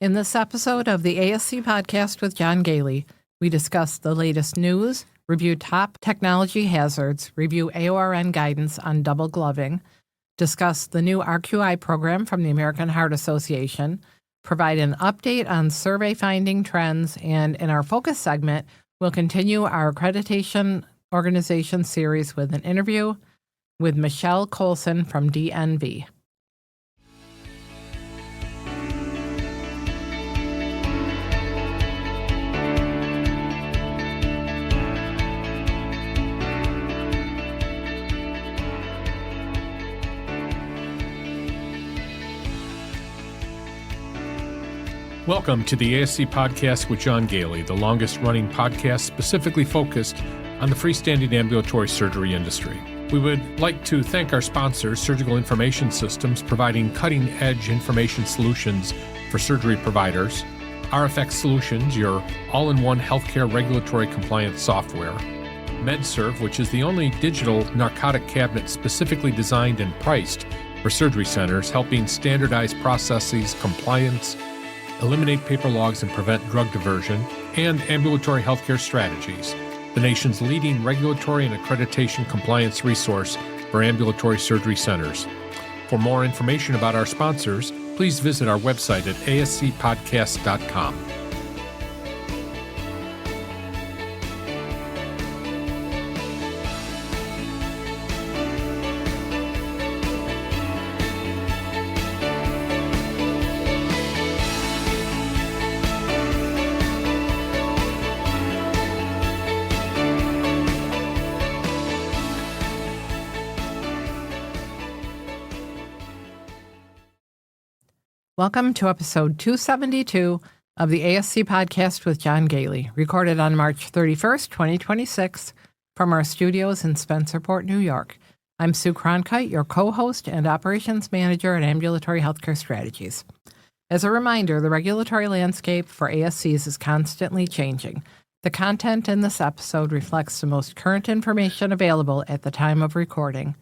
In this episode of the ASC Podcast with John Goehle, we discuss the latest news, review top technology hazards, review AORN guidance on double gloving, discuss the new RQI program from the American Heart Association, provide an update on survey finding trends, and in our focus segment, we'll continue our Accreditation Organization Series with an interview with Michelle Coalson from DNV. Welcome to the ASC Podcast with John Goehle, the longest-running podcast specifically focused on the freestanding ambulatory surgery industry. We would like to thank our sponsors, Surgical Information Systems, providing cutting-edge information solutions for surgery providers, RFX Solutions, your all-in-one healthcare regulatory compliance software, MedServe, which is the only digital narcotic cabinet specifically designed and priced for surgery centers, helping standardize processes, compliance, eliminate paper logs, and prevent drug diversion, and Ambulatory Healthcare Strategies, the nation's leading regulatory and accreditation compliance resource for ambulatory surgery centers. For more information about our sponsors, please visit our website at ascpodcast.com. Welcome to episode 272 of the ASC Podcast with John Goehle, recorded on March 31st, 2026, from our studios in Spencerport, New York. I'm Sue Cronkite, your co-host and operations manager at Ambulatory Healthcare Strategies. As a reminder, the regulatory landscape for ASCs is constantly changing. The content in this episode reflects the most current information available at the time of recording.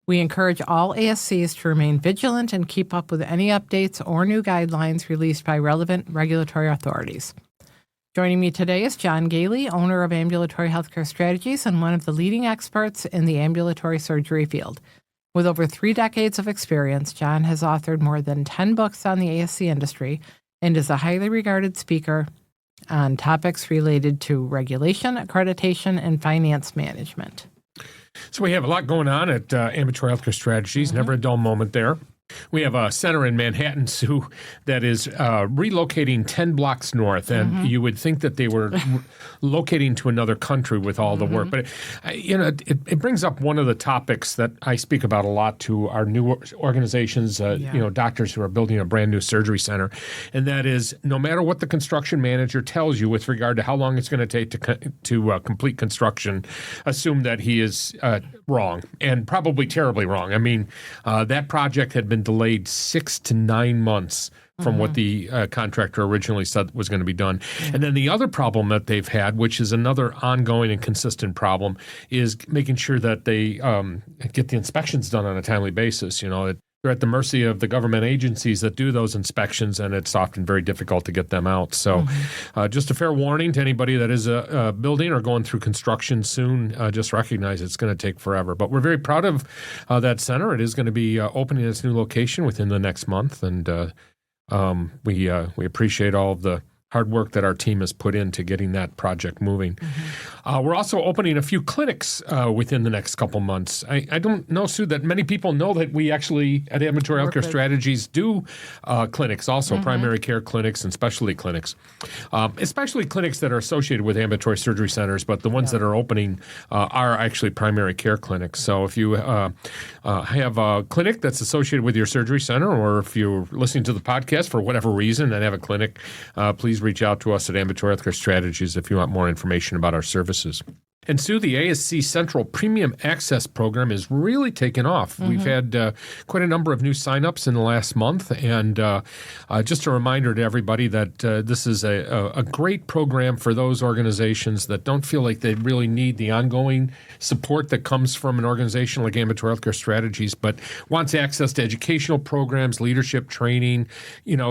We encourage all ASCs to remain vigilant and keep up with any updates or new guidelines released by relevant regulatory authorities. Joining me today is John Goehle, owner of Ambulatory Healthcare Strategies and one of the leading experts in the ambulatory surgery field. With over 3 decades of experience, John has authored more than 10 books on the ASC industry and is a highly regarded speaker on topics related to regulation, accreditation, and finance management. So we have a lot going on at Ambulatory Healthcare Strategies, never a dull moment there. We have a center in Manhattan, Sue, that is relocating 10 blocks north, and you would think that they were locating to another country with all the work. But, it brings up one of the topics that I speak about a lot to our new organizations, doctors who are building a brand new surgery center, and that is no matter what the construction manager tells you with regard to how long it's going to take to complete construction, assume that he is wrong, and probably terribly wrong. I mean, that project had been delayed 6 to 9 months from what the contractor originally said was going to be done. And then the other problem that they've had, which is another ongoing and consistent problem, is making sure that they get the inspections done on a timely basis. They're at the mercy of the government agencies that do those inspections, and it's often very difficult to get them out. So just a fair warning to anybody that is building or going through construction soon, just recognize it's going to take forever. But we're very proud of that center. It is going to be opening its new location within the next month, and we appreciate all of the hard work that our team has put into getting that project moving. We're also opening a few clinics within the next couple months. I don't know, Sue, that many people know that we actually at Ambulatory Healthcare Strategies do clinics also, primary care clinics and specialty clinics, especially clinics that are associated with ambulatory surgery centers, but the ones that are opening are actually primary care clinics. So if you have a clinic that's associated with your surgery center, or if you're listening to the podcast for whatever reason and have a clinic, please reach out to us at Ambulatory Healthcare Strategies if you want more information about our services. And Sue, the ASC Central Premium Access Program is really taken off. We've had quite a number of new signups in the last month. And just a reminder to everybody that this is a great program for those organizations that don't feel like they really need the ongoing support that comes from an organization like Ambulatory Healthcare Strategies, but wants access to educational programs, leadership training,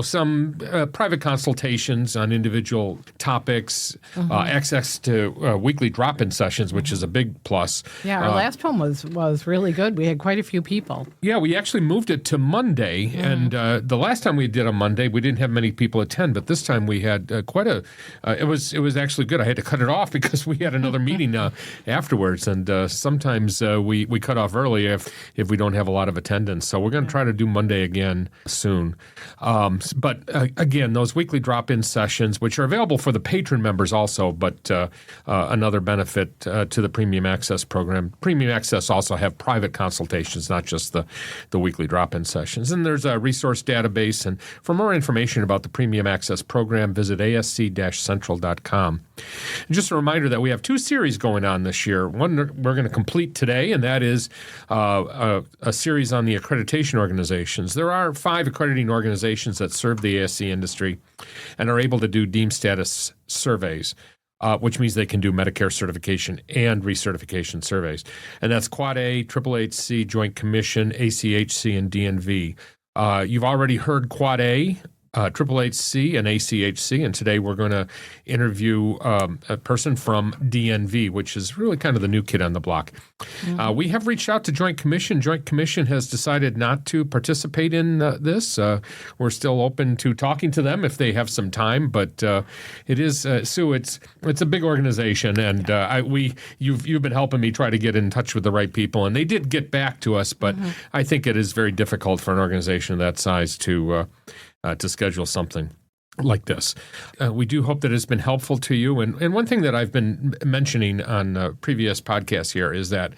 some private consultations on individual topics, access to weekly drop-in sessions, which is a big plus. Yeah, our last one was really good. We had quite a few people. Yeah, we actually moved it to Monday, and the last time we did a Monday, we didn't have many people attend, but this time we had quite a. It was actually good. I had to cut it off because we had another meeting afterwards, and sometimes we cut off early if we don't have a lot of attendance. So we're going to try to do Monday again soon. But again, those weekly drop-in sessions, which are available for the patron members also, but another benefit to the Premium Access program. Premium Access also have private consultations, not just the weekly drop-in sessions. And there's a resource database. And for more information about the Premium Access program, visit asc-central.com. And just a reminder that we have two series going on this year. One we're going to complete today, and that is a series on the accreditation organizations. There are 5 accrediting organizations that serve the ASC industry and are able to do deemed status surveys. Which means they can do Medicare certification and recertification surveys. And that's Quad A, HHHC, Joint Commission, ACHC, and DNV. You've already heard Quad A, HHHC, and ACHC, and today we're going to interview a person from DNV, which is really kind of the new kid on the block. We have reached out to Joint Commission. Joint Commission has decided not to participate in this. We're still open to talking to them if they have some time, but it is, Sue, it's a big organization, and you've been helping me try to get in touch with the right people, and they did get back to us, but I think it is very difficult for an organization of that size to schedule something like this. We do hope that it's been helpful to you. And one thing that I've been mentioning on previous podcasts here is that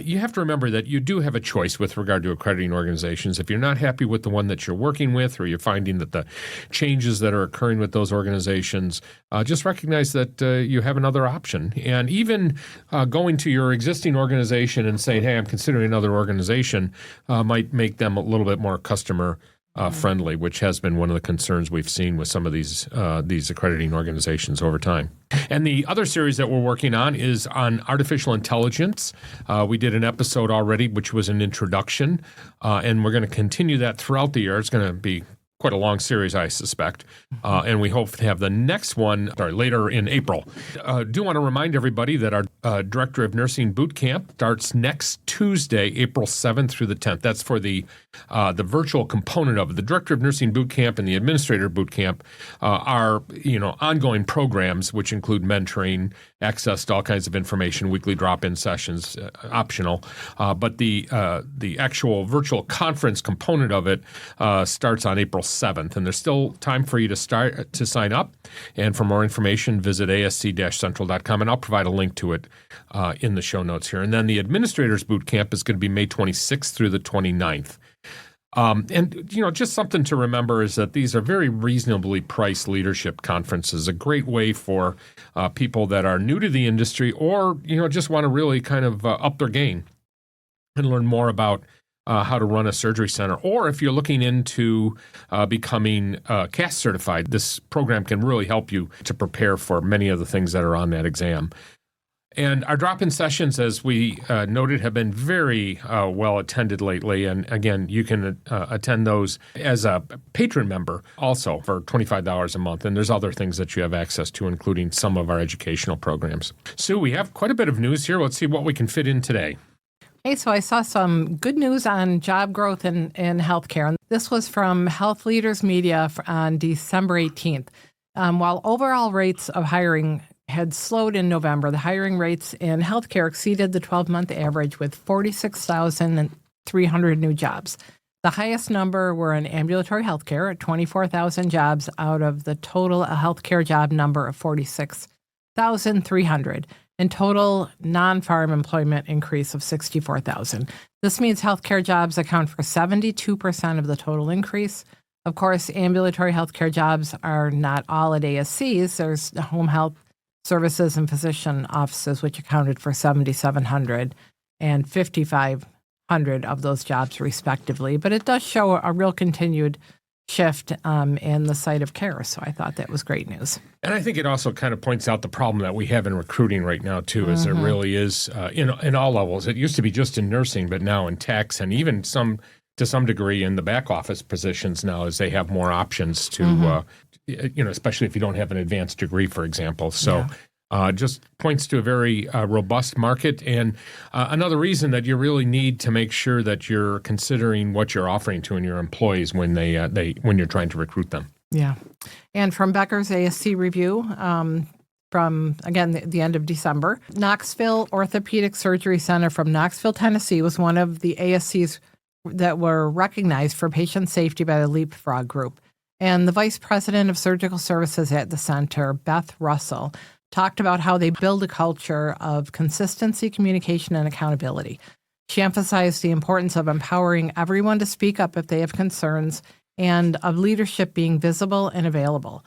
you have to remember that you do have a choice with regard to accrediting organizations. If you're not happy with the one that you're working with, or you're finding that the changes that are occurring with those organizations, just recognize that you have another option. And even going to your existing organization and saying, hey, I'm considering another organization, might make them a little bit more customer friendly, which has been one of the concerns we've seen with some of these accrediting organizations over time. And the other series that we're working on is on artificial intelligence. We did an episode already, which was an introduction, and we're going to continue that throughout the year. It's going to be quite a long series, I suspect, and we hope to have the next one later in April. Do want to remind everybody that our Director of Nursing Bootcamp starts next Tuesday, April 7th through the 10th. That's for the virtual component of it. The Director of Nursing Bootcamp and the Administrator Bootcamp are ongoing programs which include mentoring, access to all kinds of information, weekly drop-in sessions, optional. But the actual virtual conference component of it starts on April 7th, and there's still time for you to sign up. And for more information, visit asc-central.com, and I'll provide a link to it in the show notes here. And then the Administrators Bootcamp is going to be May 26th through the 29th. And just something to remember is that these are very reasonably priced leadership conferences, a great way for people that are new to the industry or, just want to really kind of up their game and learn more about how to run a surgery center. Or if you're looking into becoming CAS certified, this program can really help you to prepare for many of the things that are on that exam. And our drop-in sessions, as we noted, have been very well attended lately. And again, you can attend those as a patron member also for $25 a month. And there's other things that you have access to, including some of our educational programs. Sue, we have quite a bit of news here. Let's see what we can fit in today. Hey, so I saw some good news on job growth in healthcare. This was from Health Leaders Media on December 18th. While overall rates of hiring had slowed in November, the hiring rates in healthcare exceeded the 12-month average with 46,300 new jobs. The highest number were in ambulatory healthcare at 24,000 jobs out of the total healthcare job number of 46,300. And total non-farm employment increase of 64,000. This means healthcare jobs account for 72% of the total increase. Of course, ambulatory healthcare jobs are not all at ASCs. There's home health services and physician offices, which accounted for 7,700 and 5,500 of those jobs respectively. But it does show a real continued shift in the site of care. So I thought that was great news. And I think it also kind of points out the problem that we have in recruiting right now, too, is there really is in all levels. It used to be just in nursing, but now in techs and even to some degree in the back office positions now as they have more options to, especially if you don't have an advanced degree, for example. So just points to a very robust market, and another reason that you really need to make sure that you're considering what you're offering to your employees when when you're trying to recruit them. Yeah. And from Beckers ASC review, from, again, the end of December, Knoxville Orthopedic Surgery Center from Knoxville, Tennessee was one of the ASCs that were recognized for patient safety by the Leapfrog Group. And the Vice President of Surgical Services at the center, Beth Russell, talked about how they build a culture of consistency, communication, and accountability. She emphasized the importance of empowering everyone to speak up if they have concerns and of leadership being visible and available.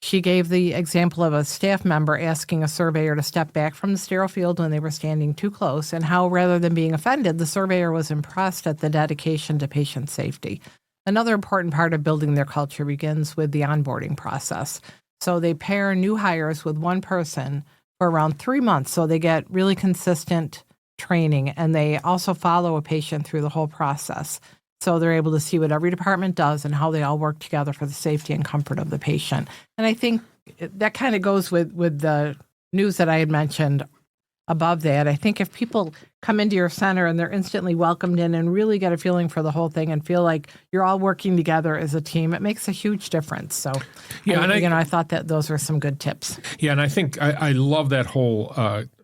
She gave the example of a staff member asking a surveyor to step back from the sterile field when they were standing too close, and how, rather than being offended, the surveyor was impressed at the dedication to patient safety. Another important part of building their culture begins with the onboarding process. So they pair new hires with one person for around 3 months, so they get really consistent training, and they also follow a patient through the whole process. So they're able to see what every department does and how they all work together for the safety and comfort of the patient. And I think that kind of goes with the news that I had mentioned above that. I think if people come into your center and they're instantly welcomed in and really get a feeling for the whole thing and feel like you're all working together as a team, it makes a huge difference. So, I thought that those are some good tips. Yeah, and I think I love that whole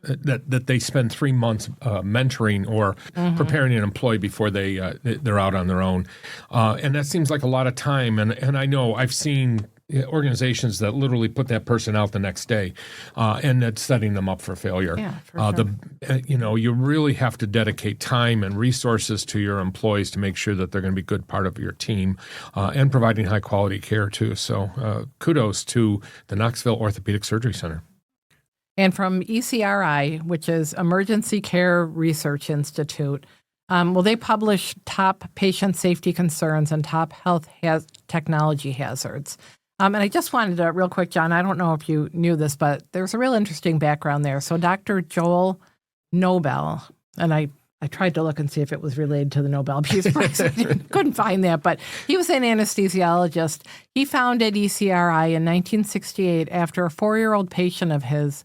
that they spend 3 months mentoring or preparing an employee before they're out on their own, and that seems like a lot of time. And I know I've seen organizations that literally put that person out the next day, and that's setting them up for failure. Yeah, for sure. You really have to dedicate time and resources to your employees to make sure that they're going to be a good part of your team, and providing high quality care too. So kudos to the Knoxville Orthopedic Surgery Center. And from ECRI, which is Emergency Care Research Institute, they publish top patient safety concerns and top health technology hazards. And I just wanted to, real quick, John, I don't know if you knew this, but there's a real interesting background there. So Dr. Joel Nobel, and I tried to look and see if it was related to the Nobel Peace Prize. I couldn't find that, but he was an anesthesiologist. He founded ECRI in 1968 after a 4-year-old patient of his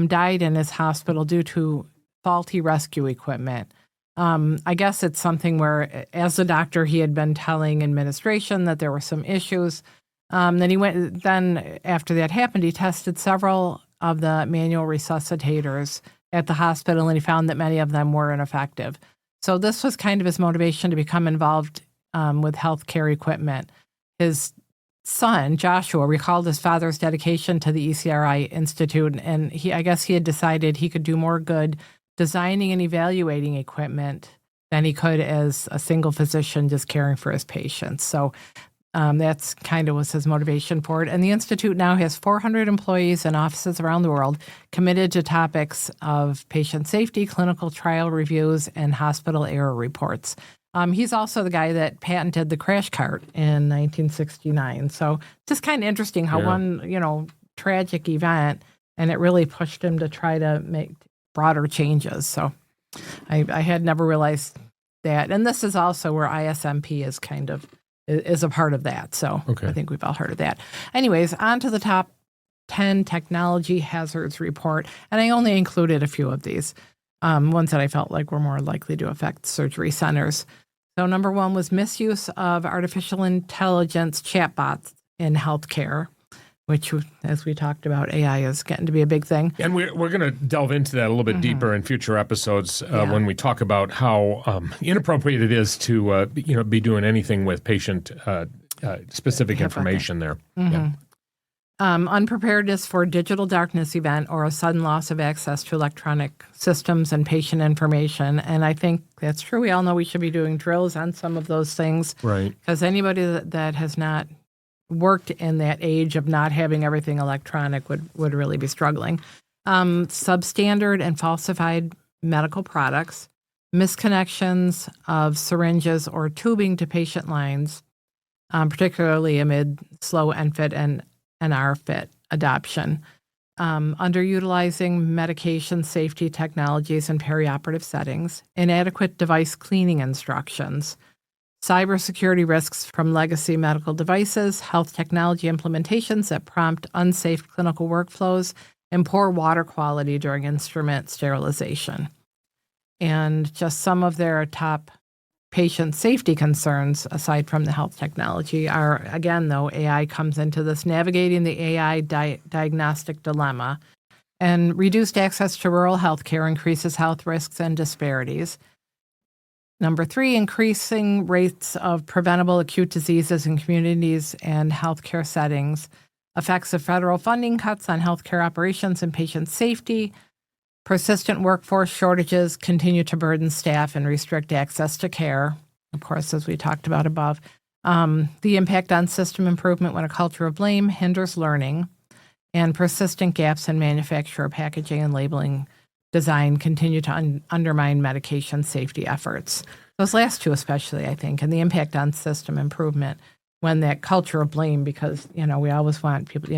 died in his hospital due to faulty rescue equipment. I guess it's something where, as a doctor, he had been telling administration that there were some issues. Then after that happened, he tested several of the manual resuscitators at the hospital, and he found that many of them were ineffective. So this was kind of his motivation to become involved with healthcare equipment. His son, Joshua, recalled his father's dedication to the ECRI Institute, and I guess he had decided he could do more good designing and evaluating equipment than he could as a single physician just caring for his patients. So that's kind of was his motivation for it. And the Institute now has 400 employees and offices around the world committed to topics of patient safety, clinical trial reviews, and hospital error reports. He's also the guy that patented the crash cart in 1969. So just kind of interesting how one, tragic event, and it really pushed him to try to make broader changes. So I had never realized that. And this is also where ISMP is a part of that. So I think we've all heard of that. Anyways, on to the top 10 technology hazards report. And I only included a few of these, ones that I felt like were more likely to affect surgery centers. So number 1 was misuse of artificial intelligence chatbots in healthcare, which, as we talked about, AI is getting to be a big thing. And we're going to delve into that a little bit deeper in future episodes when we talk about how inappropriate it is to be doing anything with patient specific information there. Yeah. Unpreparedness for digital darkness event or a sudden loss of access to electronic systems and patient information. And I think that's true. We all know we should be doing drills on some of those things. Right. Because anybody that has not worked in that age of not having everything electronic would really be struggling. Substandard and falsified medical products, misconnections of syringes or tubing to patient lines, particularly amid slow NFIT and RFIT adoption, underutilizing medication safety technologies in perioperative settings, inadequate device cleaning instructions, cybersecurity risks from legacy medical devices, health technology implementations that prompt unsafe clinical workflows, and poor water quality during instrument sterilization. And just some of their top patient safety concerns, aside from the health technology, are, again, though, AI comes into this, navigating the AI diagnostic dilemma, and reduced access to rural health care increases health risks and disparities. Number 3, increasing rates of preventable acute diseases in communities and healthcare settings, effects of federal funding cuts on healthcare operations and patient safety. Persistent workforce shortages continue to burden staff and restrict access to care, of course, as we talked about above. The impact on system improvement when a culture of blame hinders learning, and persistent gaps in manufacturer packaging and labeling design continue to undermine medication safety efforts. Those last two especially, I think, and the impact on system improvement when that culture of blame, because, we always want people,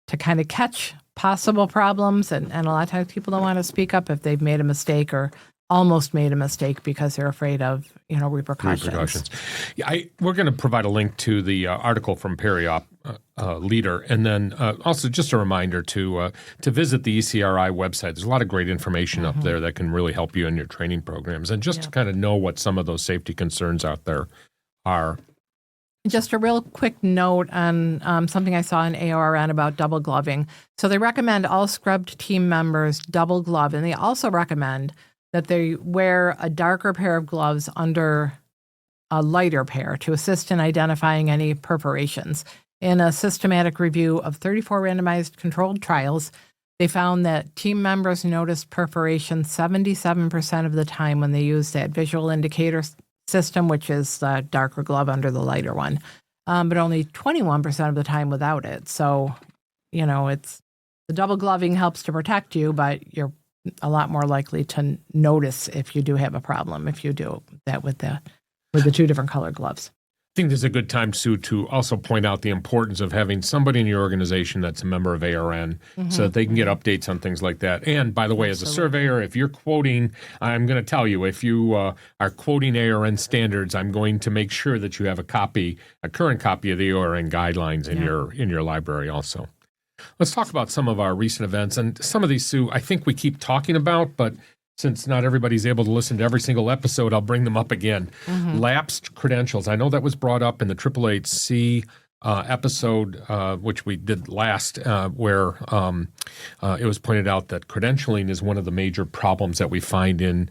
to kind of catch possible problems, and a lot of times people don't want to speak up if they've made a mistake or almost made a mistake because they're afraid of repercussions. Yeah, we're going to provide a link to the article from Periop leader, and then also just a reminder to visit the ECRI website. There's a lot of great information up there that can really help you in your training programs, and just to kind of know what some of those safety concerns out there are. Just a real quick note on something I saw in AORN about double gloving. So they recommend all scrubbed team members double glove, and they also recommend that they wear a darker pair of gloves under a lighter pair to assist in identifying any perforations. In a systematic review of 34 randomized controlled trials, they found that team members noticed perforation 77% of the time when they used that visual indicator system, which is the darker glove under the lighter one, but only 21% of the time without it. So, it's the double gloving helps to protect you, but you're a lot more likely to notice if you do have a problem if you do that with the two different colored gloves. I think this is a good time, Sue, to also point out the importance of having somebody in your organization that's a member of AORN so that they can get updates on things like that. And by the way, as a surveyor, if you're quoting, I'm going to tell you, if you are quoting AORN standards, I'm going to make sure that you have a current copy of the AORN guidelines in your library also. Let's talk about some of our recent events. And some of these, Sue, I think we keep talking about, but since not everybody's able to listen to every single episode, I'll bring them up again. Lapsed credentials. I know that was brought up in the AAHC episode, which we did last, where it was pointed out that credentialing is one of the major problems that we find in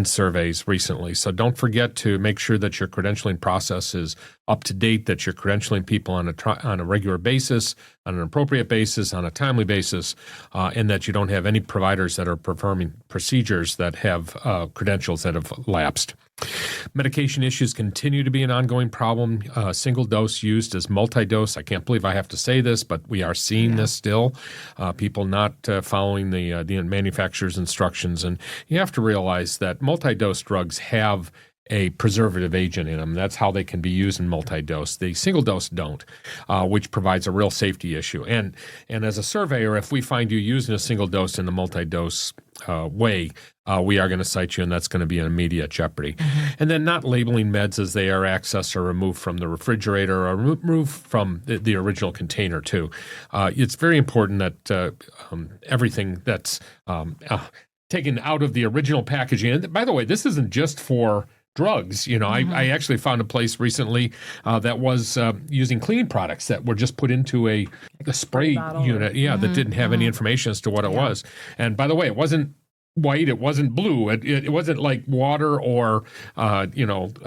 surveys recently. So don't forget to make sure that your credentialing process is up to date, that you're credentialing people on a regular basis, on an appropriate basis, on a timely basis, and that you don't have any providers that are performing procedures that have credentials that have lapsed. Medication issues continue to be an ongoing problem. Single dose used as multi-dose. I can't believe I have to say this, but we are seeing this still. People not following the manufacturer's instructions. And you have to realize that multi-dose drugs have a preservative agent in them. That's how they can be used in multi-dose. The single dose don't, which provides a real safety issue. And as a surveyor, if we find you using a single dose in the multi-dose way, we are going to cite you, and that's going to be an immediate jeopardy. And then not labeling meds as they are accessed or removed from the refrigerator or removed from the original container too. It's very important that everything that's taken out of the original packaging, and by the way, this isn't just for drugs. I actually found a place recently that was using cleaning products that were just put into a spray unit, that didn't have any information as to what it was. And by the way, it wasn't white, it wasn't blue, it wasn't like water or a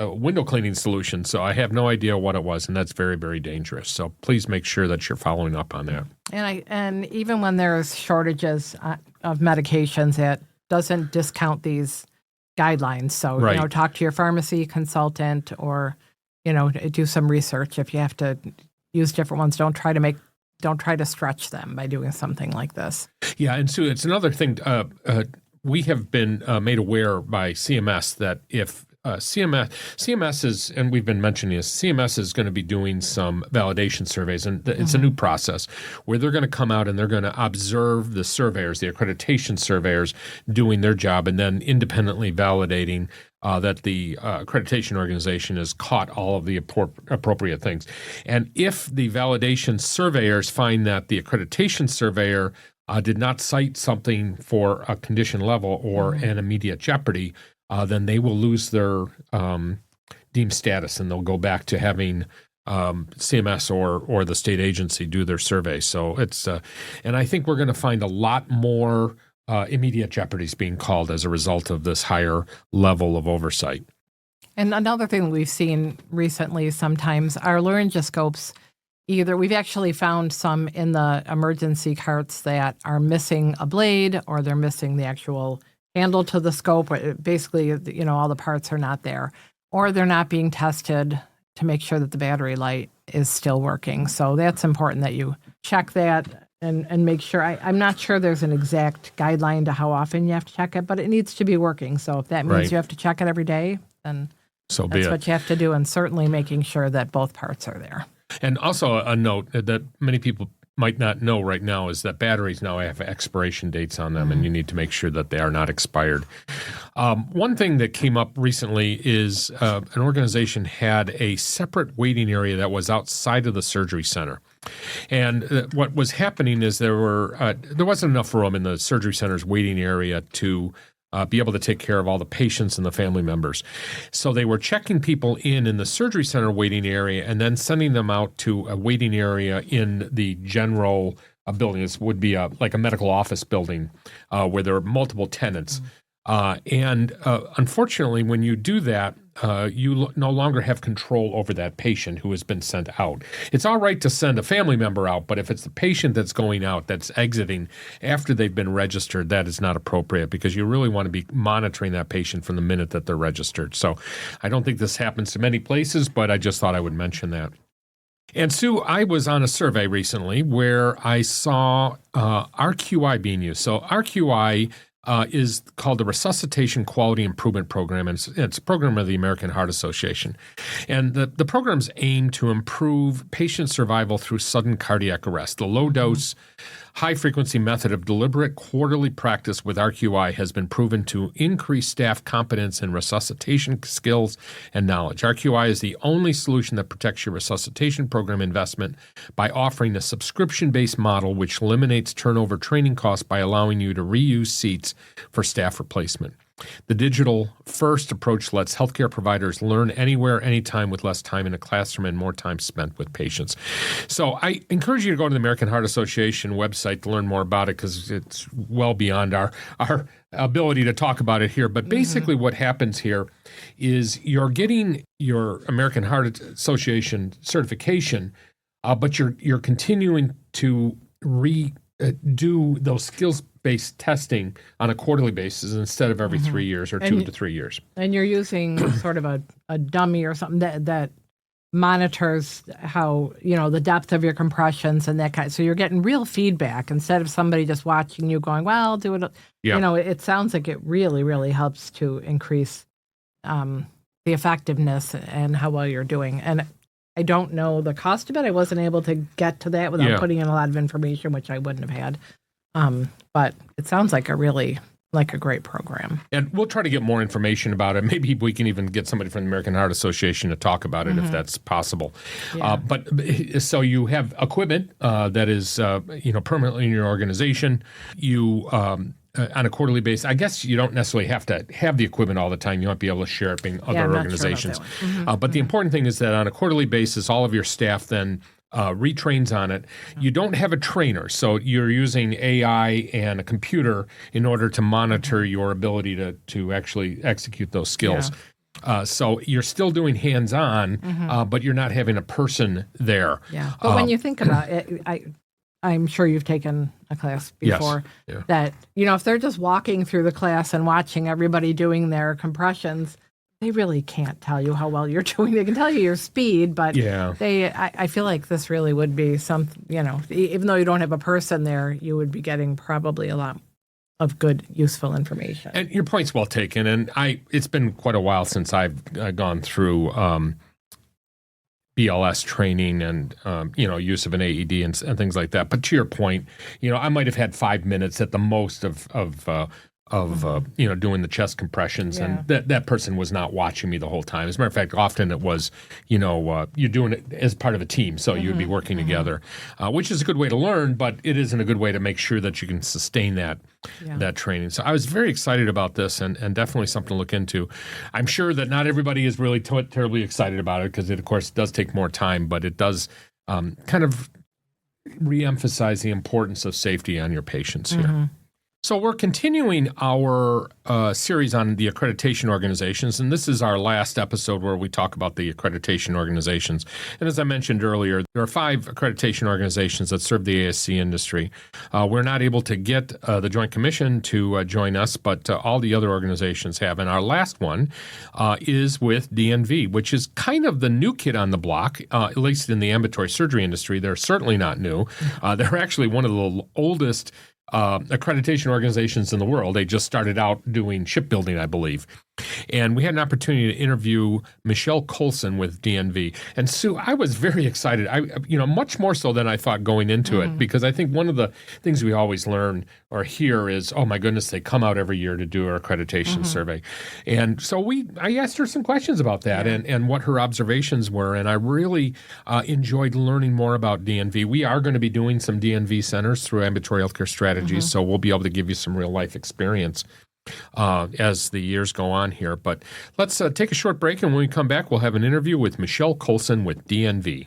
window cleaning solution. So I have no idea what it was, and that's very, very dangerous. So please make sure that you're following up on that. And even when there's shortages of medications, it doesn't discount these guidelines. So, talk to your pharmacy consultant or, do some research. If you have to use different ones, don't try to stretch them by doing something like this. Yeah, and Sue, it's another thing. We have been made aware by CMS that if CMS is, and we've been mentioning this, CMS is going to be doing some validation surveys, and it's a new process where they're going to come out and they're going to observe the surveyors, the accreditation surveyors doing their job, and then independently validating that the accreditation organization has caught all of the appropriate things. And if the validation surveyors find that the accreditation surveyor did not cite something for a condition level or an immediate jeopardy, then they will lose their deemed status, and they'll go back to having CMS or the state agency do their survey. So it's and I think we're going to find a lot more immediate jeopardies being called as a result of this higher level of oversight. And another thing we've seen recently, sometimes our laryngoscopes, we've actually found some in the emergency carts that are missing a blade, or they're missing the actual handle to the scope. Basically, all the parts are not there, or they're not being tested to make sure that the battery light is still working. So that's important that you check that and make sure. I'm not sure there's an exact guideline to how often you have to check it, but it needs to be working. So if that means you have to check it every day, then so that's what you have to do, and certainly making sure that both parts are there. And also a note that many people might not know right now is that batteries now have expiration dates on them, and you need to make sure that they are not expired. One thing that came up recently is an organization had a separate waiting area that was outside of the surgery center. And what was happening is there wasn't enough room in the surgery center's waiting area to be able to take care of all the patients and the family members. So they were checking people in the surgery center waiting area and then sending them out to a waiting area in the general building. This would be like a medical office building where there are multiple tenants. Unfortunately, when you do that, you no longer have control over that patient who has been sent out. It's all right to send a family member out, but if it's the patient that's going out, that's exiting after they've been registered, that is not appropriate, because you really want to be monitoring that patient from the minute that they're registered. So I don't think this happens to many places, but I just thought I would mention that. And Sue, I was on a survey recently where I saw RQI being used. So RQI is called the Resuscitation Quality Improvement Program, and it's a program of the American Heart Association. And the programs aim to improve patient survival through sudden cardiac arrest. The low-dose, high-frequency method of deliberate quarterly practice with RQI has been proven to increase staff competence in resuscitation skills and knowledge. RQI is the only solution that protects your resuscitation program investment by offering a subscription-based model which eliminates turnover training costs by allowing you to reuse seats for staff replacement. The digital-first approach lets healthcare providers learn anywhere, anytime, with less time in a classroom and more time spent with patients. So I encourage you to go to the American Heart Association website to learn more about it, because it's well beyond our ability to talk about it here. But basically what happens here is you're getting your American Heart Association certification, but you're continuing to do those skills-based testing on a quarterly basis instead of every 3 years or 2 to 3 years. And you're using sort of a dummy or something that monitors how, the depth of your compressions and that kind. So you're getting real feedback instead of somebody just watching you going, well, I'll do it. Yeah. It sounds like it really, really helps to increase the effectiveness and how well you're doing. And I don't know the cost of it. I wasn't able to get to that without putting in a lot of information, which I wouldn't have had. But it sounds like a great program. And we'll try to get more information about it. Maybe we can even get somebody from the American Heart Association to talk about it if that's possible. Yeah. But so you have equipment that is permanently in your organization. You on a quarterly basis. I guess you don't necessarily have to have the equipment all the time. You might be able to share it with other organizations. Sure but the important thing is that on a quarterly basis, all of your staff then retrains on it. You don't have a trainer, so you're using AI and a computer in order to monitor your ability to actually execute those skills. Yeah. So you're still doing hands-on, but you're not having a person there. Yeah. But when you think about it, I'm sure you've taken a class before that, if they're just walking through the class and watching everybody doing their compressions, they really can't tell you how well you're doing. They can tell you your speed, but I feel like this really would be something, even though you don't have a person there, you would be getting probably a lot of good, useful information. And your point's well taken. And it's been quite a while since I've gone through BLS training and, use of an AED and things like that. But to your point, I might have had 5 minutes at the most of doing the chest compressions, and that person was not watching me the whole time. As a matter of fact, often it was, you're doing it as part of a team, so you would be working together, which is a good way to learn, but it isn't a good way to make sure that you can sustain that training. So I was very excited about this, and definitely something to look into. I'm sure that not everybody is really terribly excited about it, because it, of course, does take more time, but it does kind of reemphasize the importance of safety on your patients here. So we're continuing our series on the accreditation organizations, and this is our last episode where we talk about the accreditation organizations. And as I mentioned earlier, there are 5 accreditation organizations that serve the ASC industry. We're not able to get the Joint Commission to join us, but all the other organizations have. And our last one is with DNV, which is kind of the new kid on the block, at least in the ambulatory surgery industry. They're certainly not new. They're actually one of the oldest accreditation organizations in the world. They just started out doing shipbuilding, I believe. And we had an opportunity to interview Michelle Coalson with DNV. And Sue, I was very excited. Much more so than I thought going into it, because I think one of the things we always learn or hear is, oh my goodness, they come out every year to do our accreditation survey. And so I asked her some questions about that and what her observations were. And I really enjoyed learning more about DNV. We are going to be doing some DNV centers through ambulatory healthcare strategies, so we'll be able to give you some real life experience as the years go on here. But let's take a short break, and when we come back, we'll have an interview with Michelle Coalson with DNV.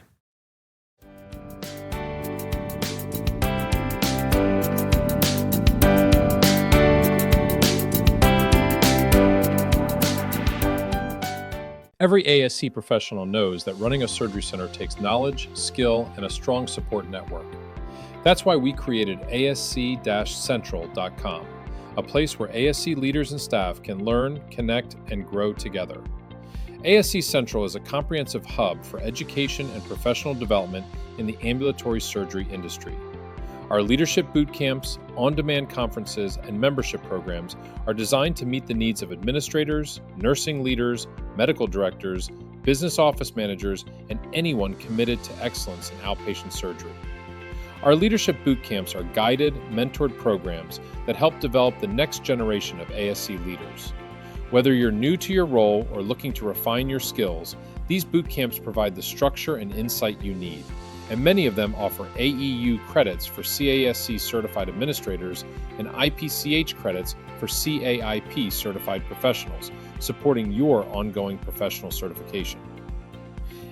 Every ASC professional knows that running a surgery center takes knowledge, skill, and a strong support network. That's why we created ASC-Central.com, a place where ASC leaders and staff can learn, connect, and grow together. ASC Central is a comprehensive hub for education and professional development in the ambulatory surgery industry. Our leadership bootcamps, on-demand conferences, and membership programs are designed to meet the needs of administrators, nursing leaders, medical directors, business office managers, and anyone committed to excellence in outpatient surgery. Our leadership bootcamps are guided, mentored programs that help develop the next generation of ASC leaders. Whether you're new to your role or looking to refine your skills, these bootcamps provide the structure and insight you need, and many of them offer AEU credits for CASC certified administrators and IPCH credits for CAIP certified professionals, supporting your ongoing professional certification.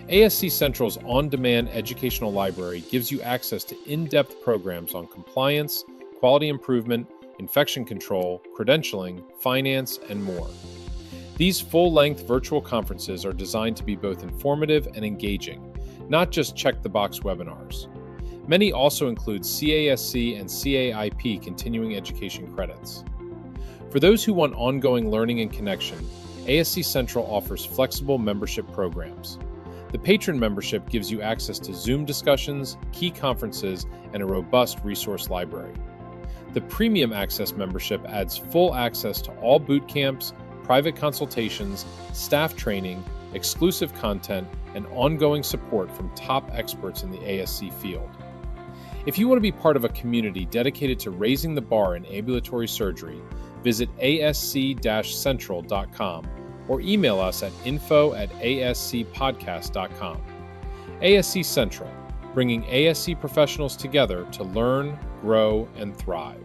ASC Central's on-demand educational library gives you access to in-depth programs on compliance, quality improvement, infection control, credentialing, finance, and more. These full-length virtual conferences are designed to be both informative and engaging, not just check-the-box webinars. Many also include CASC and CAIP continuing education credits. For those who want ongoing learning and connection, ASC Central offers flexible membership programs. The patron membership gives you access to Zoom discussions, key conferences, and a robust resource library. The Premium Access membership adds full access to all boot camps, private consultations, staff training, exclusive content, and ongoing support from top experts in the ASC field. If you want to be part of a community dedicated to raising the bar in ambulatory surgery, visit asc-central.com or email us at info@ascpodcast.com. ASC Central, bringing ASC professionals together to learn, grow, and thrive.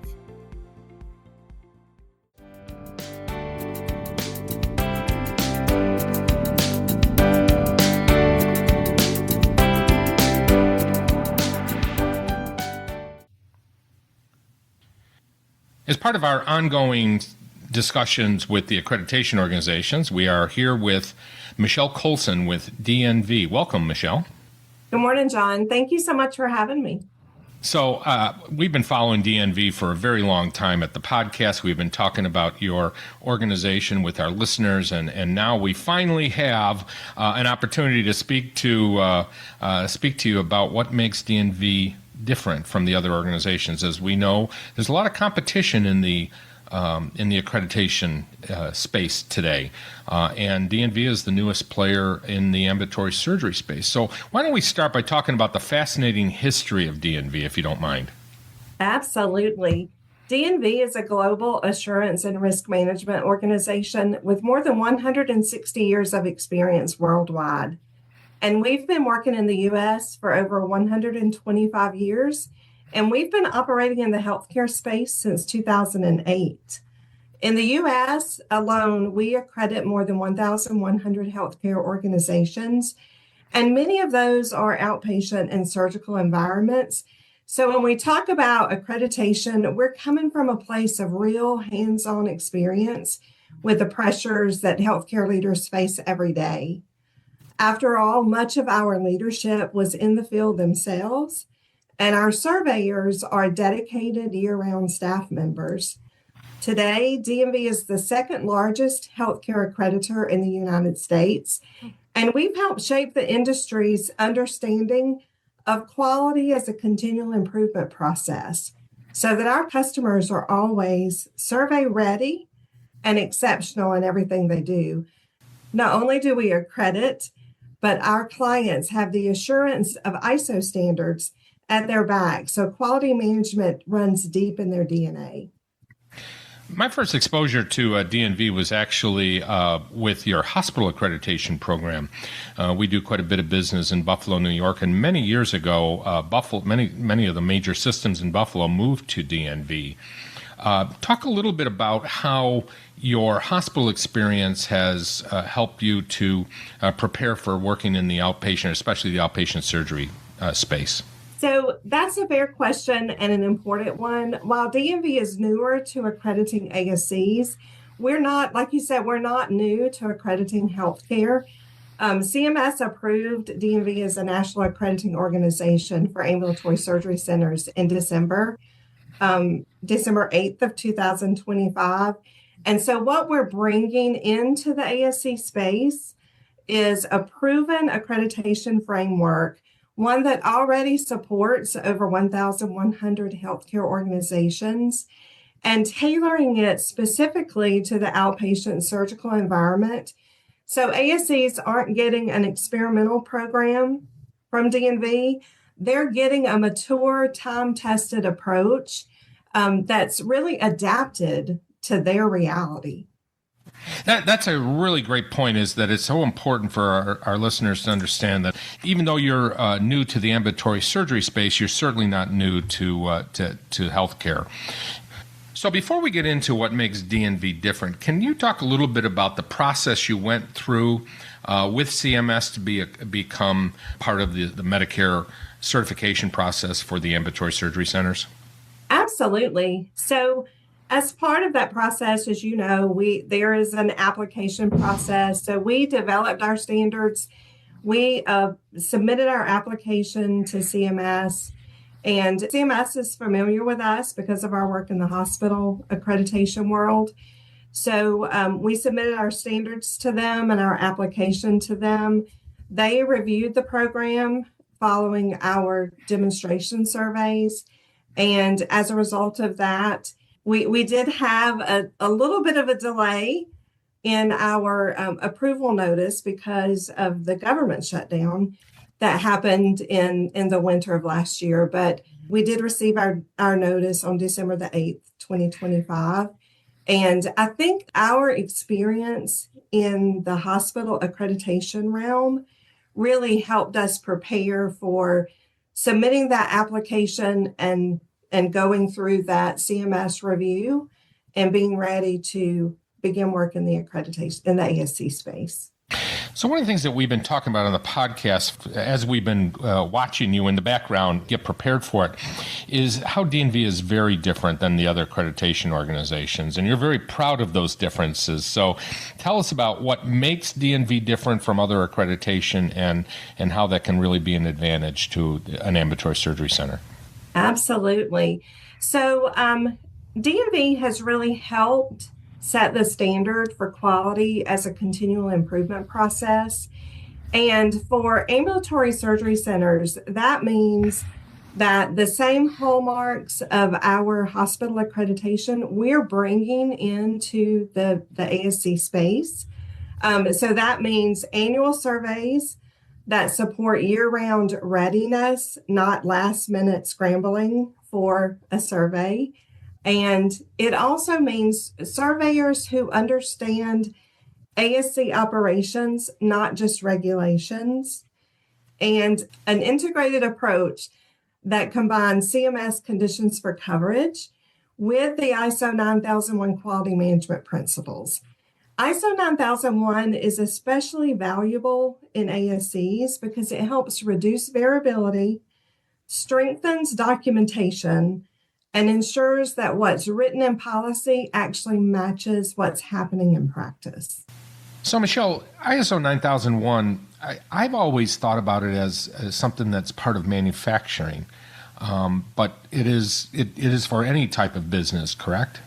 As part of our ongoing discussions with the accreditation organizations, we are here with Michelle Coalson with DNV. Welcome, Michelle. Good morning, John. Thank you so much for having me. So we've been following DNV for a very long time at the podcast. We've been talking about your organization with our listeners, and now we finally have an opportunity to speak to you about what makes DNV different from the other organizations. As we know, there's a lot of competition in the accreditation space today, and DNV is the newest player in the ambulatory surgery space. So why don't we start by talking about the fascinating history of DNV, if you don't mind? Absolutely. DNV is a global assurance and risk management organization with more than 160 years of experience worldwide. And we've been working in the U.S. for over 125 years. And we've been operating in the healthcare space since 2008. In the U.S. alone, we accredit more than 1,100 healthcare organizations, and many of those are outpatient and surgical environments. So when we talk about accreditation, we're coming from a place of real hands-on experience with the pressures that healthcare leaders face every day. After all, much of our leadership was in the field themselves, and our surveyors are dedicated year-round staff members. Today, DNV is the second largest healthcare accreditor in the United States, and we've helped shape the industry's understanding of quality as a continual improvement process so that our customers are always survey ready and exceptional in everything they do. Not only do we accredit, but our clients have the assurance of ISO standards at their back. So quality management runs deep in their DNA. My first exposure to DNV was actually with your hospital accreditation program. We do quite a bit of business in Buffalo, New York, and many years ago, many of the major systems in Buffalo moved to DNV. Talk a little bit about how your hospital experience has helped you to prepare for working in the outpatient, especially the outpatient surgery space. So that's a fair question and an important one. While DNV is newer to accrediting ASCs, we're not, like you said, we're not new to accrediting healthcare. CMS approved DNV as a national accrediting organization for ambulatory surgery centers in December 8th of 2025. And so what we're bringing into the ASC space is a proven accreditation framework, one that already supports over 1,100 healthcare organizations, and tailoring it specifically to the outpatient surgical environment. So ASCs aren't getting an experimental program from DNV. They're getting a mature, time-tested approach that's really adapted to their reality. That's a really great point, is that it's so important for our listeners to understand that even though you're new to the ambulatory surgery space, you're certainly not new to healthcare. So before we get into what makes DNV different, can you talk a little bit about the process you went through with CMS to become part of the Medicare certification process for the ambulatory surgery centers? Absolutely. So as part of that process, as you know, there is an application process. So we developed our standards. We submitted our application to CMS, and CMS is familiar with us because of our work in the hospital accreditation world. So we submitted our standards to them and our application to them. They reviewed the program following our demonstration surveys. And as a result of that, we did have a little bit of a delay in our approval notice because of the government shutdown that happened in the winter of last year. But we did receive our notice on December the 8th, 2025. And I think our experience in the hospital accreditation realm really helped us prepare for submitting that application and going through that CMS review and being ready to begin work in the accreditation in the ASC space. So one of the things that we've been talking about on the podcast, as we've been watching you in the background get prepared for it, is how DNV is very different than the other accreditation organizations. And you're very proud of those differences. So tell us about what makes DNV different from other accreditation and how that can really be an advantage to an ambulatory surgery center. Absolutely. So, DMV has really helped set the standard for quality as a continual improvement process. And for ambulatory surgery centers, that means that the same hallmarks of our hospital accreditation we're bringing into the ASC space. So that means annual surveys that support year-round readiness, not last-minute scrambling for a survey. And it also means surveyors who understand ASC operations, not just regulations, and an integrated approach that combines CMS conditions for coverage with the ISO 9001 quality management principles. ISO 9001 is especially valuable in ASCs because it helps reduce variability, strengthens documentation, and ensures that what's written in policy actually matches what's happening in practice. So, Michelle, ISO 9001, I've always thought about it as something that's part of manufacturing, but it is for any type of business, correct?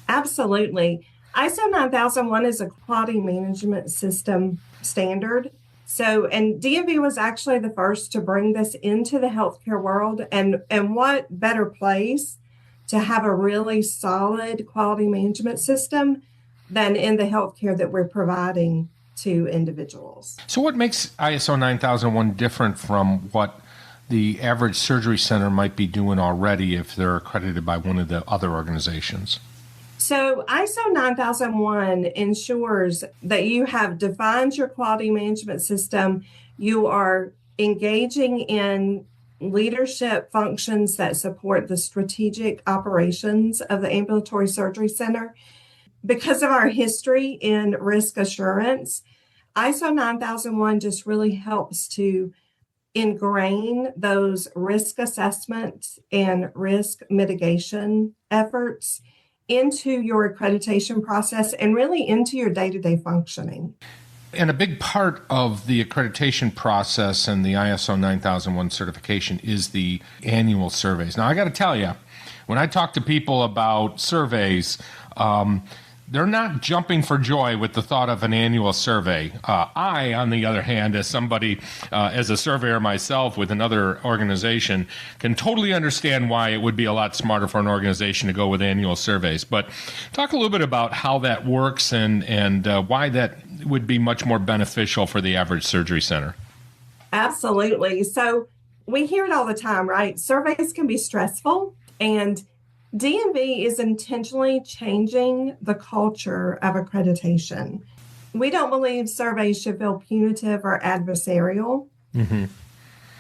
Absolutely. ISO 9001 is a quality management system standard. So, and DMV was actually the first to bring this into the healthcare world. And what better place to have a really solid quality management system than in the healthcare that we're providing to individuals. So what makes ISO 9001 different from what the average surgery center might be doing already if they're accredited by one of the other organizations? So ISO 9001 ensures that you have defined your quality management system. You are engaging in leadership functions that support the strategic operations of the ambulatory surgery center. Because of our history in risk assurance, ISO 9001 just really helps to ingrain those risk assessment and risk mitigation efforts into your accreditation process and really into your day-to-day functioning. And a big part of the accreditation process and the ISO 9001 certification is the annual surveys. Now, I got to tell you, when I talk to people about surveys, they're not jumping for joy with the thought of an annual survey. I, on the other hand, as somebody, as a surveyor myself with another organization, can totally understand why it would be a lot smarter for an organization to go with annual surveys. But talk a little bit about how that works and why that would be much more beneficial for the average surgery center. Absolutely. So we hear it all the time, right? Surveys can be stressful, and DMV is intentionally changing the culture of accreditation. We don't believe surveys should feel punitive or adversarial. Mm-hmm.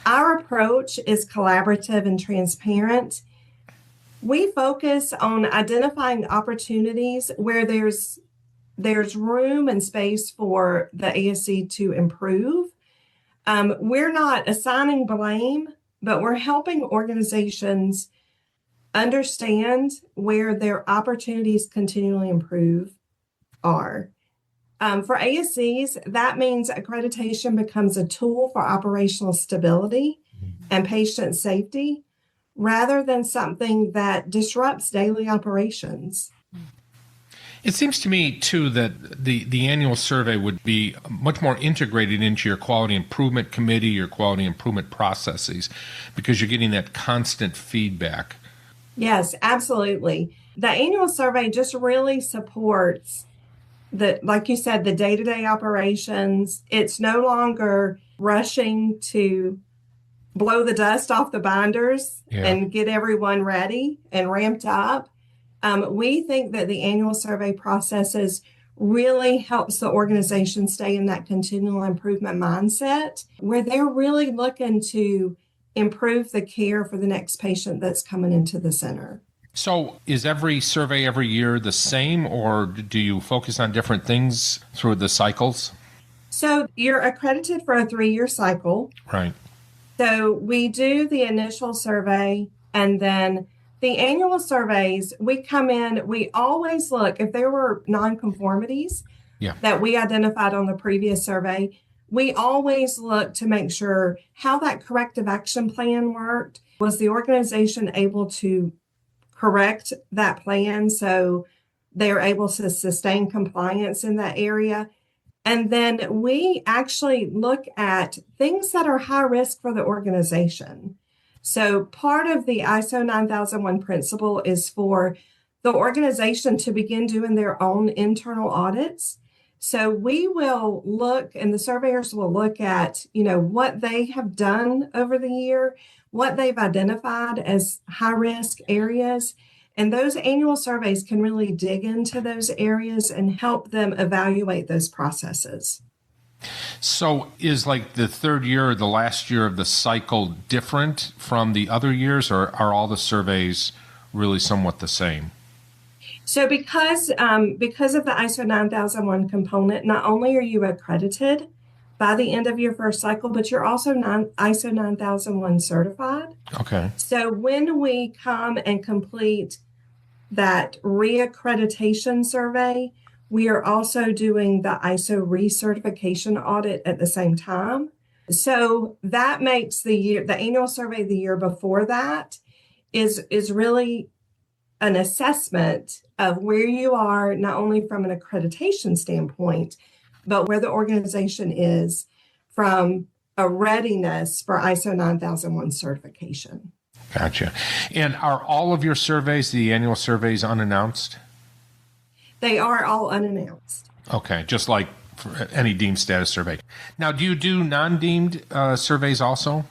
Our approach is collaborative and transparent. We focus on identifying opportunities where there's room and space for the ASC to improve. We're not assigning blame, but we're helping organizations understand where their opportunities continually improve are. For ASCs, that means accreditation becomes a tool for operational stability and patient safety rather than something that disrupts daily operations. It seems to me, too, that the annual survey would be much more integrated into your quality improvement committee, your quality improvement processes, because you're getting that constant feedback. Yes, absolutely. The annual survey just really supports like you said, the day-to-day operations. It's no longer rushing to blow the dust off the binders and get everyone ready and ramped up. We think that the annual survey processes really helps the organization stay in that continual improvement mindset where they're really looking to improve the care for the next patient that's coming into the center. So is every survey every year the same, or do you focus on different things through the cycles? So you're accredited for a 3-year cycle. Right. So we do the initial survey, and then the annual surveys, we come in, we always look, if there were nonconformities that we identified on the previous survey, we always look to make sure how that corrective action plan worked. Was the organization able to correct that plan so they're able to sustain compliance in that area? And then we actually look at things that are high risk for the organization. So part of the ISO 9001 principle is for the organization to begin doing their own internal audits. So we will look, and the surveyors will look at, what they have done over the year, what they've identified as high risk areas. And those annual surveys can really dig into those areas and help them evaluate those processes. So is like the third year or the last year of the cycle different from the other years, or are all the surveys really somewhat the same? So because of the ISO 9001 component, not only are you accredited by the end of your first cycle, but you're also ISO 9001 certified. Okay. So when we come and complete that reaccreditation survey, we are also doing the ISO recertification audit at the same time. So that makes the annual survey the year before that is really an assessment of where you are, not only from an accreditation standpoint, but where the organization is from a readiness for ISO 9001 certification. Gotcha. And are all of your surveys, the annual surveys, unannounced? They are all unannounced. Okay, just like for any deemed status survey. Now, do you do non-deemed surveys also?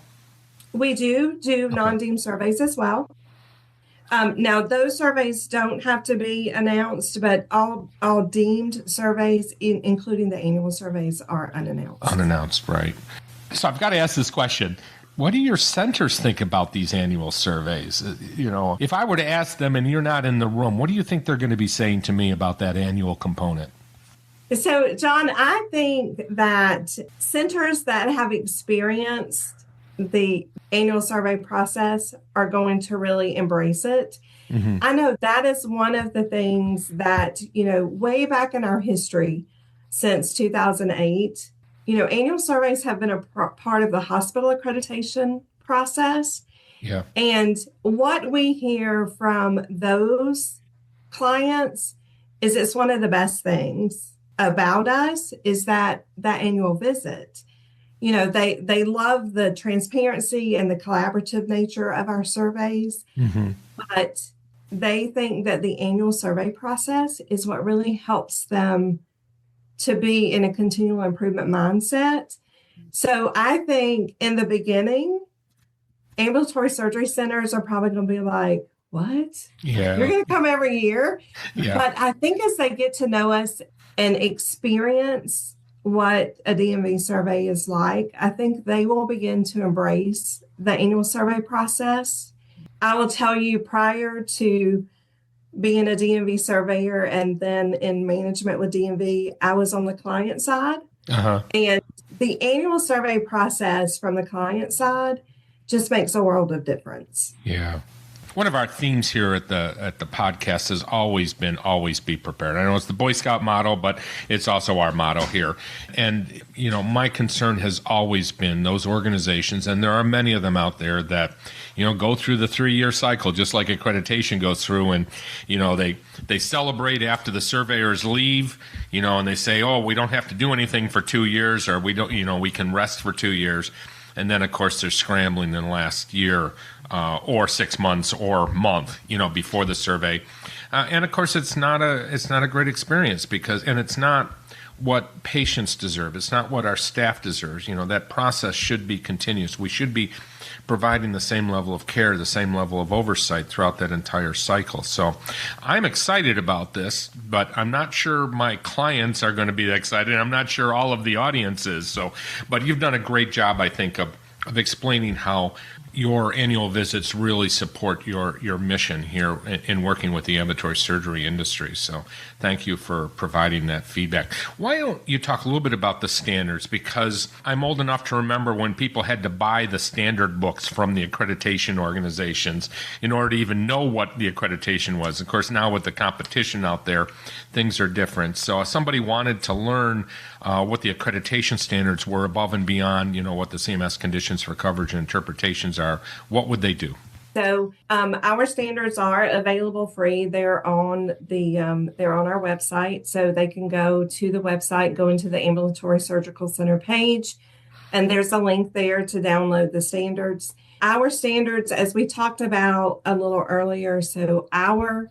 We do non-deemed surveys as well. Now, those surveys don't have to be announced, but all deemed surveys, including the annual surveys, are unannounced. Unannounced, right. So I've got to ask this question. What do your centers think about these annual surveys? If I were to ask them and you're not in the room, what do you think they're going to be saying to me about that annual component? So, John, I think that centers that have experienced the annual survey process are going to really embrace it. Mm-hmm. I know that is one of the things that, way back in our history since 2008, annual surveys have been a part of the hospital accreditation process. Yeah. And what we hear from those clients is it's one of the best things about us is that annual visit. They love the transparency and the collaborative nature of our surveys, mm-hmm. but they think that the annual survey process is what really helps them to be in a continual improvement mindset. So I think in the beginning, ambulatory surgery centers are probably going to be like, what? Yeah. You're going to come every year? Yeah. But I think as they get to know us and experience what a DMV survey is like, I think they will begin to embrace the annual survey process. I will tell you, prior to being a DMV surveyor and then in management with DMV, I was on the client side. Uh-huh. And the annual survey process from the client side just makes a world of difference. Yeah. One of our themes here at the podcast has always been always be prepared. I know it's the Boy Scout motto, but it's also our motto here. And, my concern has always been those organizations, and there are many of them out there that, go through the 3-year cycle, just like accreditation goes through. And, they celebrate after the surveyors leave, and they say, oh, we don't have to do anything for 2 years, or we don't, we can rest for 2 years. And then, of course, they're scrambling in the last year or 6 months or month, before the survey. And, of course, it's not a great experience and it's not what patients deserve. It's not what our staff deserves. That process should be continuous. We should be providing the same level of care, the same level of oversight throughout that entire cycle. So I'm excited about this, but I'm not sure my clients are going to be excited. I'm not sure all of the audience is. But you've done a great job, I think, of explaining how, your annual visits really support your mission here in working with the ambulatory surgery industry. So thank you for providing that feedback. Why don't you talk a little bit about the standards? Because I'm old enough to remember when people had to buy the standard books from the accreditation organizations in order to even know what the accreditation was. Of course, now with the competition out there, things are different. So if somebody wanted to learn what the accreditation standards were above and beyond, what the CMS conditions for coverage and interpretations are, what would they do? So our standards are available free. They're on our website, so they can go to the website, go into the Ambulatory Surgical Center page, and there's a link there to download the standards. Our standards, as we talked about a little earlier, so our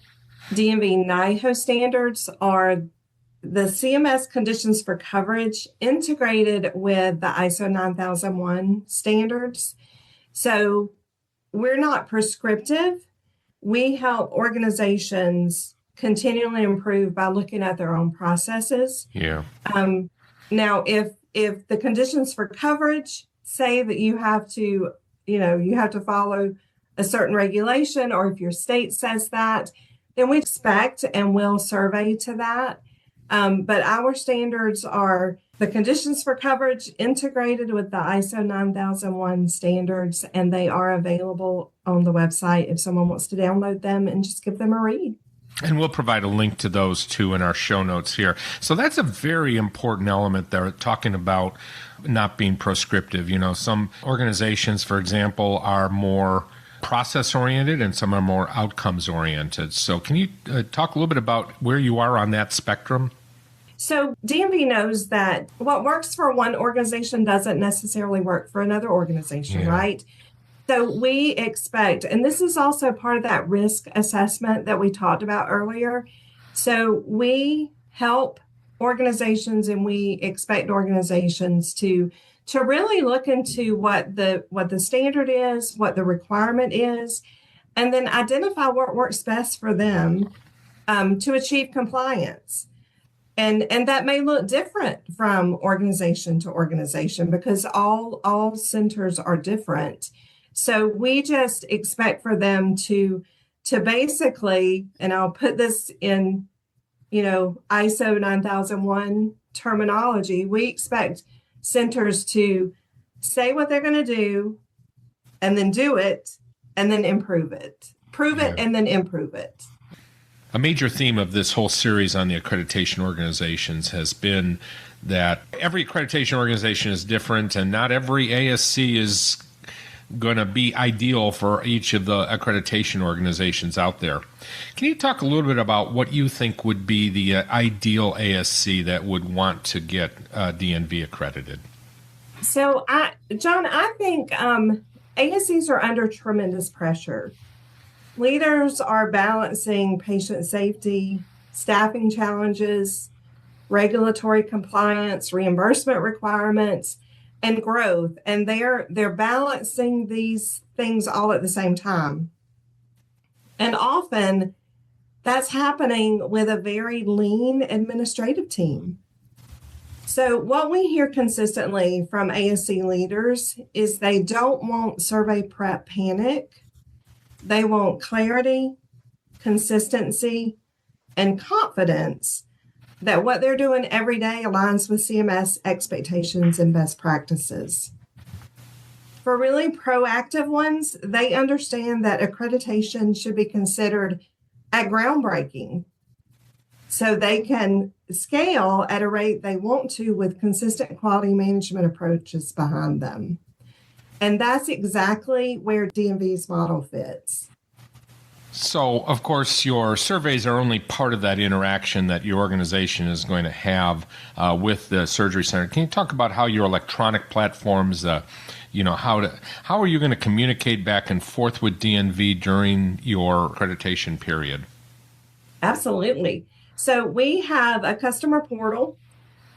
DMV NIAHO standards are the CMS conditions for coverage integrated with the ISO 9001 standards. So we're not prescriptive. We help organizations continually improve by looking at their own processes. Yeah. Now, if the conditions for coverage say that you have to follow a certain regulation, or if your state says that, then we expect and will survey to that. But our standards are the conditions for coverage integrated with the ISO 9001 standards, and they are available on the website if someone wants to download them and just give them a read. And we'll provide a link to those too in our show notes here. So that's a very important element there, talking about not being prescriptive. Some organizations, for example, are more process-oriented and some are more outcomes-oriented. So can you talk a little bit about where you are on that spectrum? So DMV knows that what works for one organization doesn't necessarily work for another organization, right? So we expect, and this is also part of that risk assessment that we talked about earlier. So we help organizations and we expect organizations to really look into what the standard is, what the requirement is, and then identify what works best for them to achieve compliance. And that may look different from organization to organization because all centers are different. So we just expect for them to basically, and I'll put this in, ISO 9001 terminology, we expect centers to say what they're going to do and then do it and then improve it. Prove it and then improve it. A major theme of this whole series on the accreditation organizations has been that every accreditation organization is different and not every ASC is going to be ideal for each of the accreditation organizations out there. Can you talk a little bit about what you think would be the ideal ASC that would want to get DNV accredited? So, John, I think ASCs are under tremendous pressure. Leaders are balancing patient safety, staffing challenges, regulatory compliance, reimbursement requirements, and growth. And they're balancing these things all at the same time. And often that's happening with a very lean administrative team. So what we hear consistently from ASC leaders is they don't want survey prep panic. They want clarity, consistency, and confidence that what they're doing every day aligns with CMS expectations and best practices. For really proactive ones, they understand that accreditation should be considered at groundbreaking so they can scale at a rate they want to with consistent quality management approaches behind them. And that's exactly where DMV's model fits. So, of course, your surveys are only part of that interaction that your organization is going to have with the surgery center. Can you talk about how your electronic platforms, how are you going to communicate back and forth with DNV during your accreditation period? Absolutely. So we have a customer portal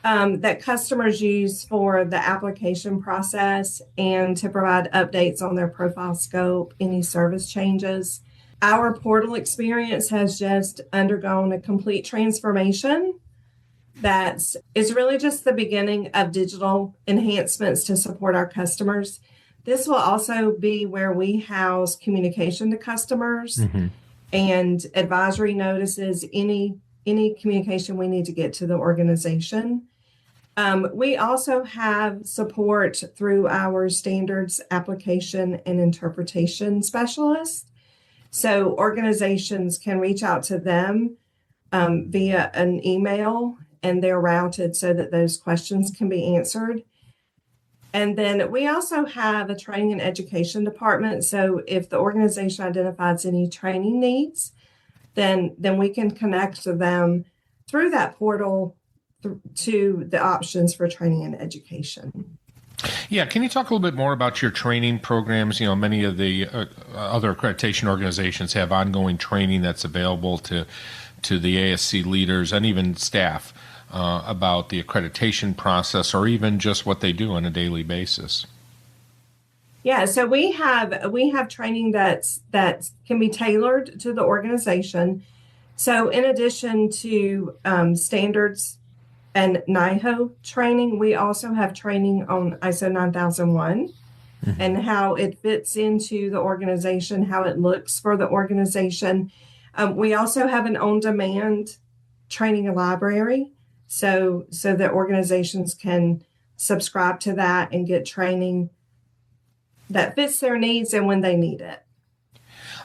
that customers use for the application process and to provide updates on their profile scope, any service changes. Our portal experience has just undergone a complete transformation that is really just the beginning of digital enhancements to support our customers. This will also be where we house communication to customers and advisory notices, any communication we need to get to the organization. We also have support through our standards application and interpretation specialists. So organizations can reach out to them via an email, and they're routed so that those questions can be answered. And then we also have a training and education department. So if the organization identifies any training needs, then we can connect to them through that portal to the options for training and education. Yeah, can you talk a little bit more about your training programs? You know, many of the other accreditation organizations have ongoing training that's available to the ASC leaders and even staff about the accreditation process, or even just what they do on a daily basis. Yeah, so we have training that can be tailored to the organization. So in addition to standards and NIAHO training, we also have training on ISO 9001 and how it fits into the organization, how it looks for the organization. We also have an on-demand training library, so that organizations can subscribe to that and get training that fits their needs and when they need it.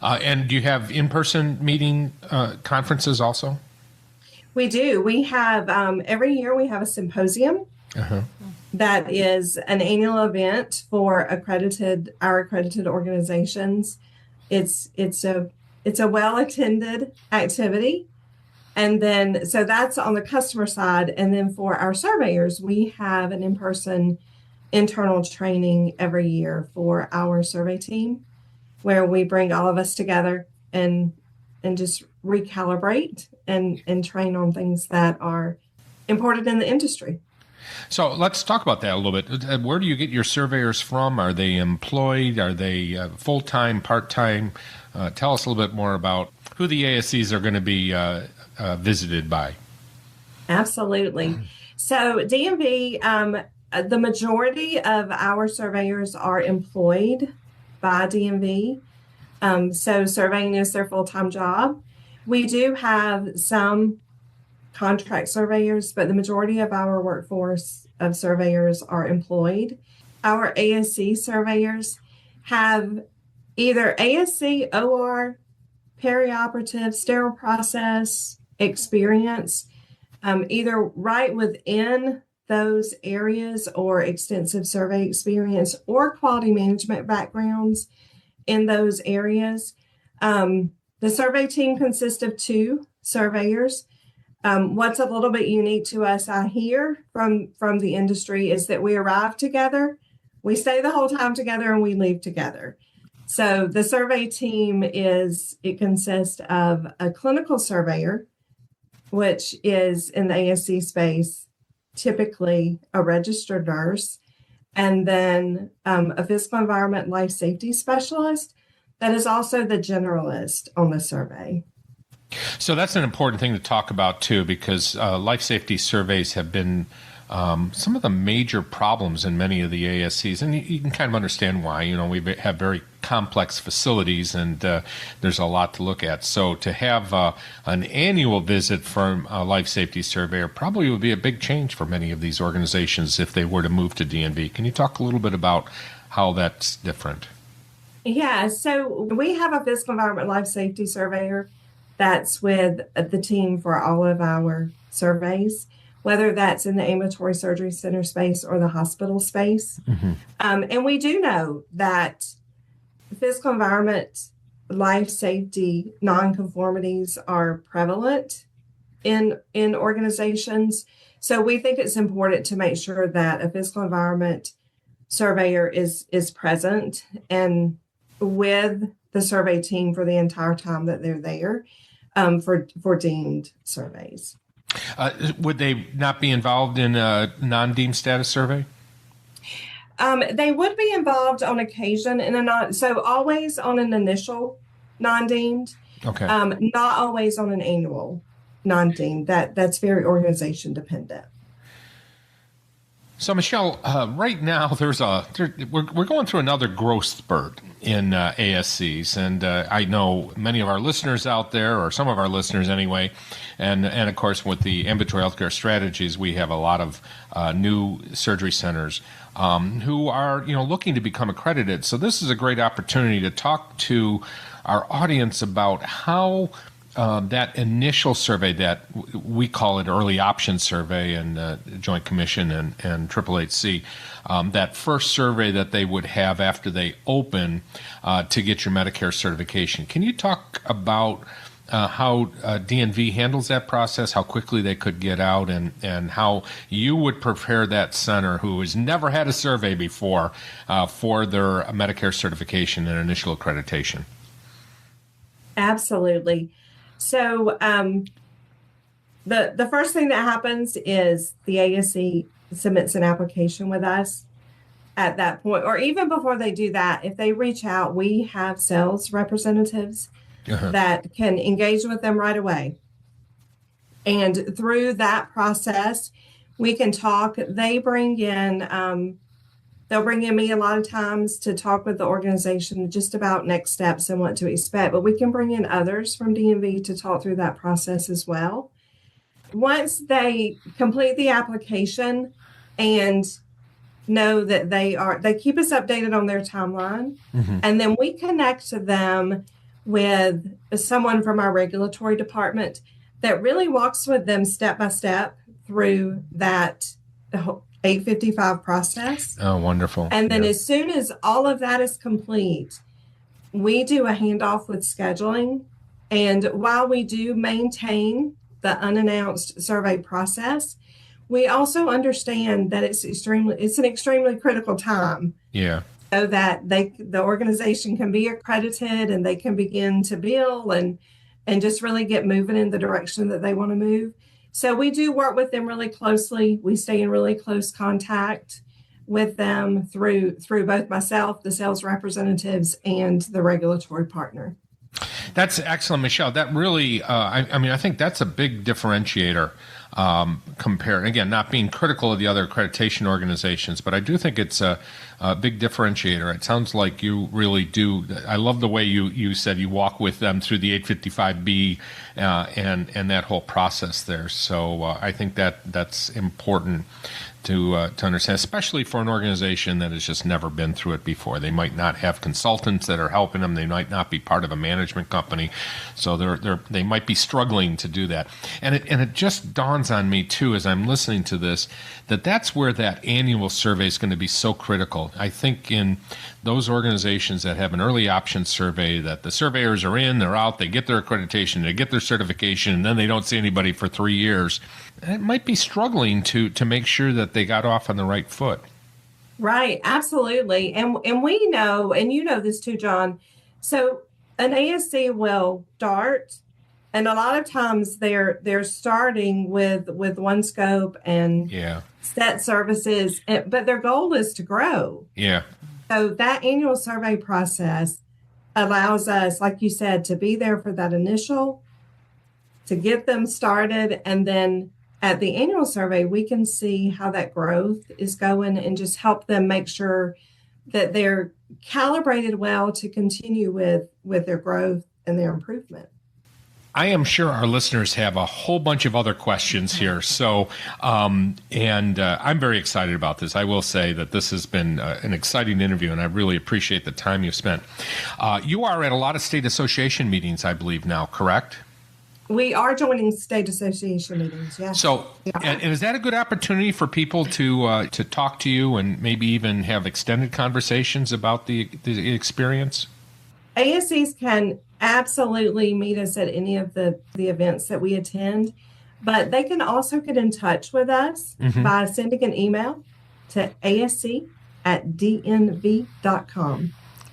And do you have in-person meeting conferences also? We do. We have every year we have a symposium that is an annual event for our accredited organizations. It's a well-attended activity. And then, so that's on the customer side. And then for our surveyors, we have an in-person internal training every year for our survey team, where we bring all of us together and just recalibrate and train on things that are important in the industry. So let's talk about that a little bit. Where do you get your surveyors from? Are they employed? Are they full-time, part-time? Tell us a little bit more about who the ASCs are going to be visited by. Absolutely. So DMV, the majority of our surveyors are employed by DMV. So surveying is their full-time job. We do have some contract surveyors, but the majority of our workforce of surveyors are employed. Our ASC surveyors have either ASC, OR, perioperative, sterile process experience, either right within those areas or extensive survey experience or quality management backgrounds in those areas. The survey team consists of 2 surveyors. What's a little bit unique to us, I hear from the industry, is that we arrive together, we stay the whole time together, and we leave together. So the survey team consists of a clinical surveyor, which is in the ASC space, typically a registered nurse, and then a physical environment life safety specialist that is also the generalist on the survey. So that's an important thing to talk about, too, because life safety surveys have been some of the major problems in many of the ASCs, and you can kind of understand why. You know, we have very complex facilities, and there's a lot to look at. So to have an annual visit from a life safety surveyor probably would be a big change for many of these organizations if they were to move to DNV. Can you talk a little bit about how that's different? Yeah, so we have a physical environment life safety surveyor that's with the team for all of our surveys, whether that's in the ambulatory surgery center space or the hospital space. And we do know that physical environment life safety nonconformities are prevalent in organizations. So we think it's important to make sure that a physical environment surveyor is present and with the survey team for the entire time that they're there for deemed surveys. Would they not be involved in a non-deemed status survey? They would be involved on occasion so always on an initial non-deemed. Okay. Not always on an annual non-deemed. That's very organization dependent. So, Michelle, right now we're going through another growth spurt in ASCs, and I know many of our listeners out there, or some of our listeners anyway, and of course with the ambulatory healthcare strategies, we have a lot of new surgery centers who are looking to become accredited. So this is a great opportunity to talk to our audience about how that initial survey, that we call it early option survey, and Joint Commission and AAHC, that first survey that they would have after they open to get your Medicare certification. Can you talk about how DNV handles that process, how quickly they could get out, and how you would prepare that center who has never had a survey before for their Medicare certification and initial accreditation? Absolutely. So the first thing that happens is the ASC submits an application with us at that point, or even before they do that. If they reach out, we have sales representatives that can engage with them right away. And through that process, we can talk. They'll bring in me a lot of times to talk with the organization just about next steps and what to expect, but we can bring in others from DNV to talk through that process as well. Once they complete the application and know that they keep us updated on their timeline, and then we connect to them with someone from our regulatory department that really walks with them step by step through that 855 process. Oh, wonderful. And then as soon as all of that is complete, we do a handoff with scheduling. And while we do maintain the unannounced survey process, we also understand that it's an extremely critical time. Yeah. So that the organization can be accredited and they can begin to bill and just really get moving in the direction that they want to move. So we do work with them really closely. We stay in really close contact with them through both myself, the sales representatives, and the regulatory partner. That's excellent, Michelle. That really, I think that's a big differentiator compared, again, not being critical of the other accreditation organizations, but I do think it's a big differentiator. It sounds like you really do. I love the way you said you walk with them through the 855B and that whole process there. So I think that's important to understand, especially for an organization that has just never been through it before. They might not have consultants that are helping them. They might not be part of a management company, so they might be struggling to do that. And it just dawns on me too, as I'm listening to this, that's where that annual survey is going to be so critical. I think in those organizations that have an early option survey, that the surveyors are in, they're out, they get their accreditation, they get their certification, and then they don't see anybody for 3 years. It might be struggling to make sure that they got off on the right foot. Right, absolutely. And we know, and you know this too, John, so an ASC will start, and a lot of times they're starting with one scope and set services, but their goal is to grow. Yeah. So that annual survey process allows us, like you said, to be there for that initial, to get them started, and then at the annual survey, we can see how that growth is going and just help them make sure that they're calibrated well to continue with their growth and their improvement. I am sure our listeners have a whole bunch of other questions here. So, I'm very excited about this. I will say that this has been an exciting interview, and I really appreciate the time you've spent. You are at a lot of state association meetings, I believe now, correct? We are joining state association meetings, yes. So, and is that a good opportunity for people to talk to you and maybe even have extended conversations about the experience? ASCs can absolutely meet us at any of the events that we attend, but they can also get in touch with us by sending an email to asc@dnv.com.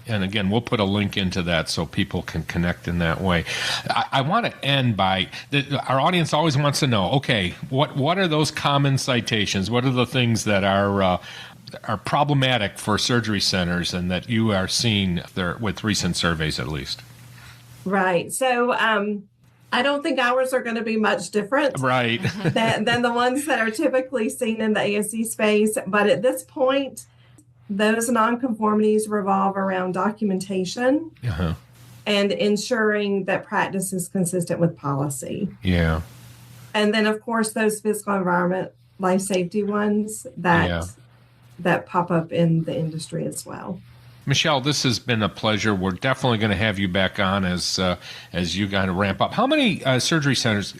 And again, we'll put a link into that so people can connect in that way. I want to end by, our audience always wants to know, okay, what are those common citations? What are the things that are problematic for surgery centers and that you are seeing there with recent surveys at least? Right. So I don't think ours are going to be much different Right. than the ones that are typically seen in the ASC space. But at this point, those nonconformities revolve around documentation Uh-huh. and ensuring that practice is consistent with policy. Yeah. And then, of course, those physical environment, life safety ones that pop up in the industry as well. Michelle, this has been a pleasure. We're definitely going to have you back on as you kind of ramp up. How many surgery centers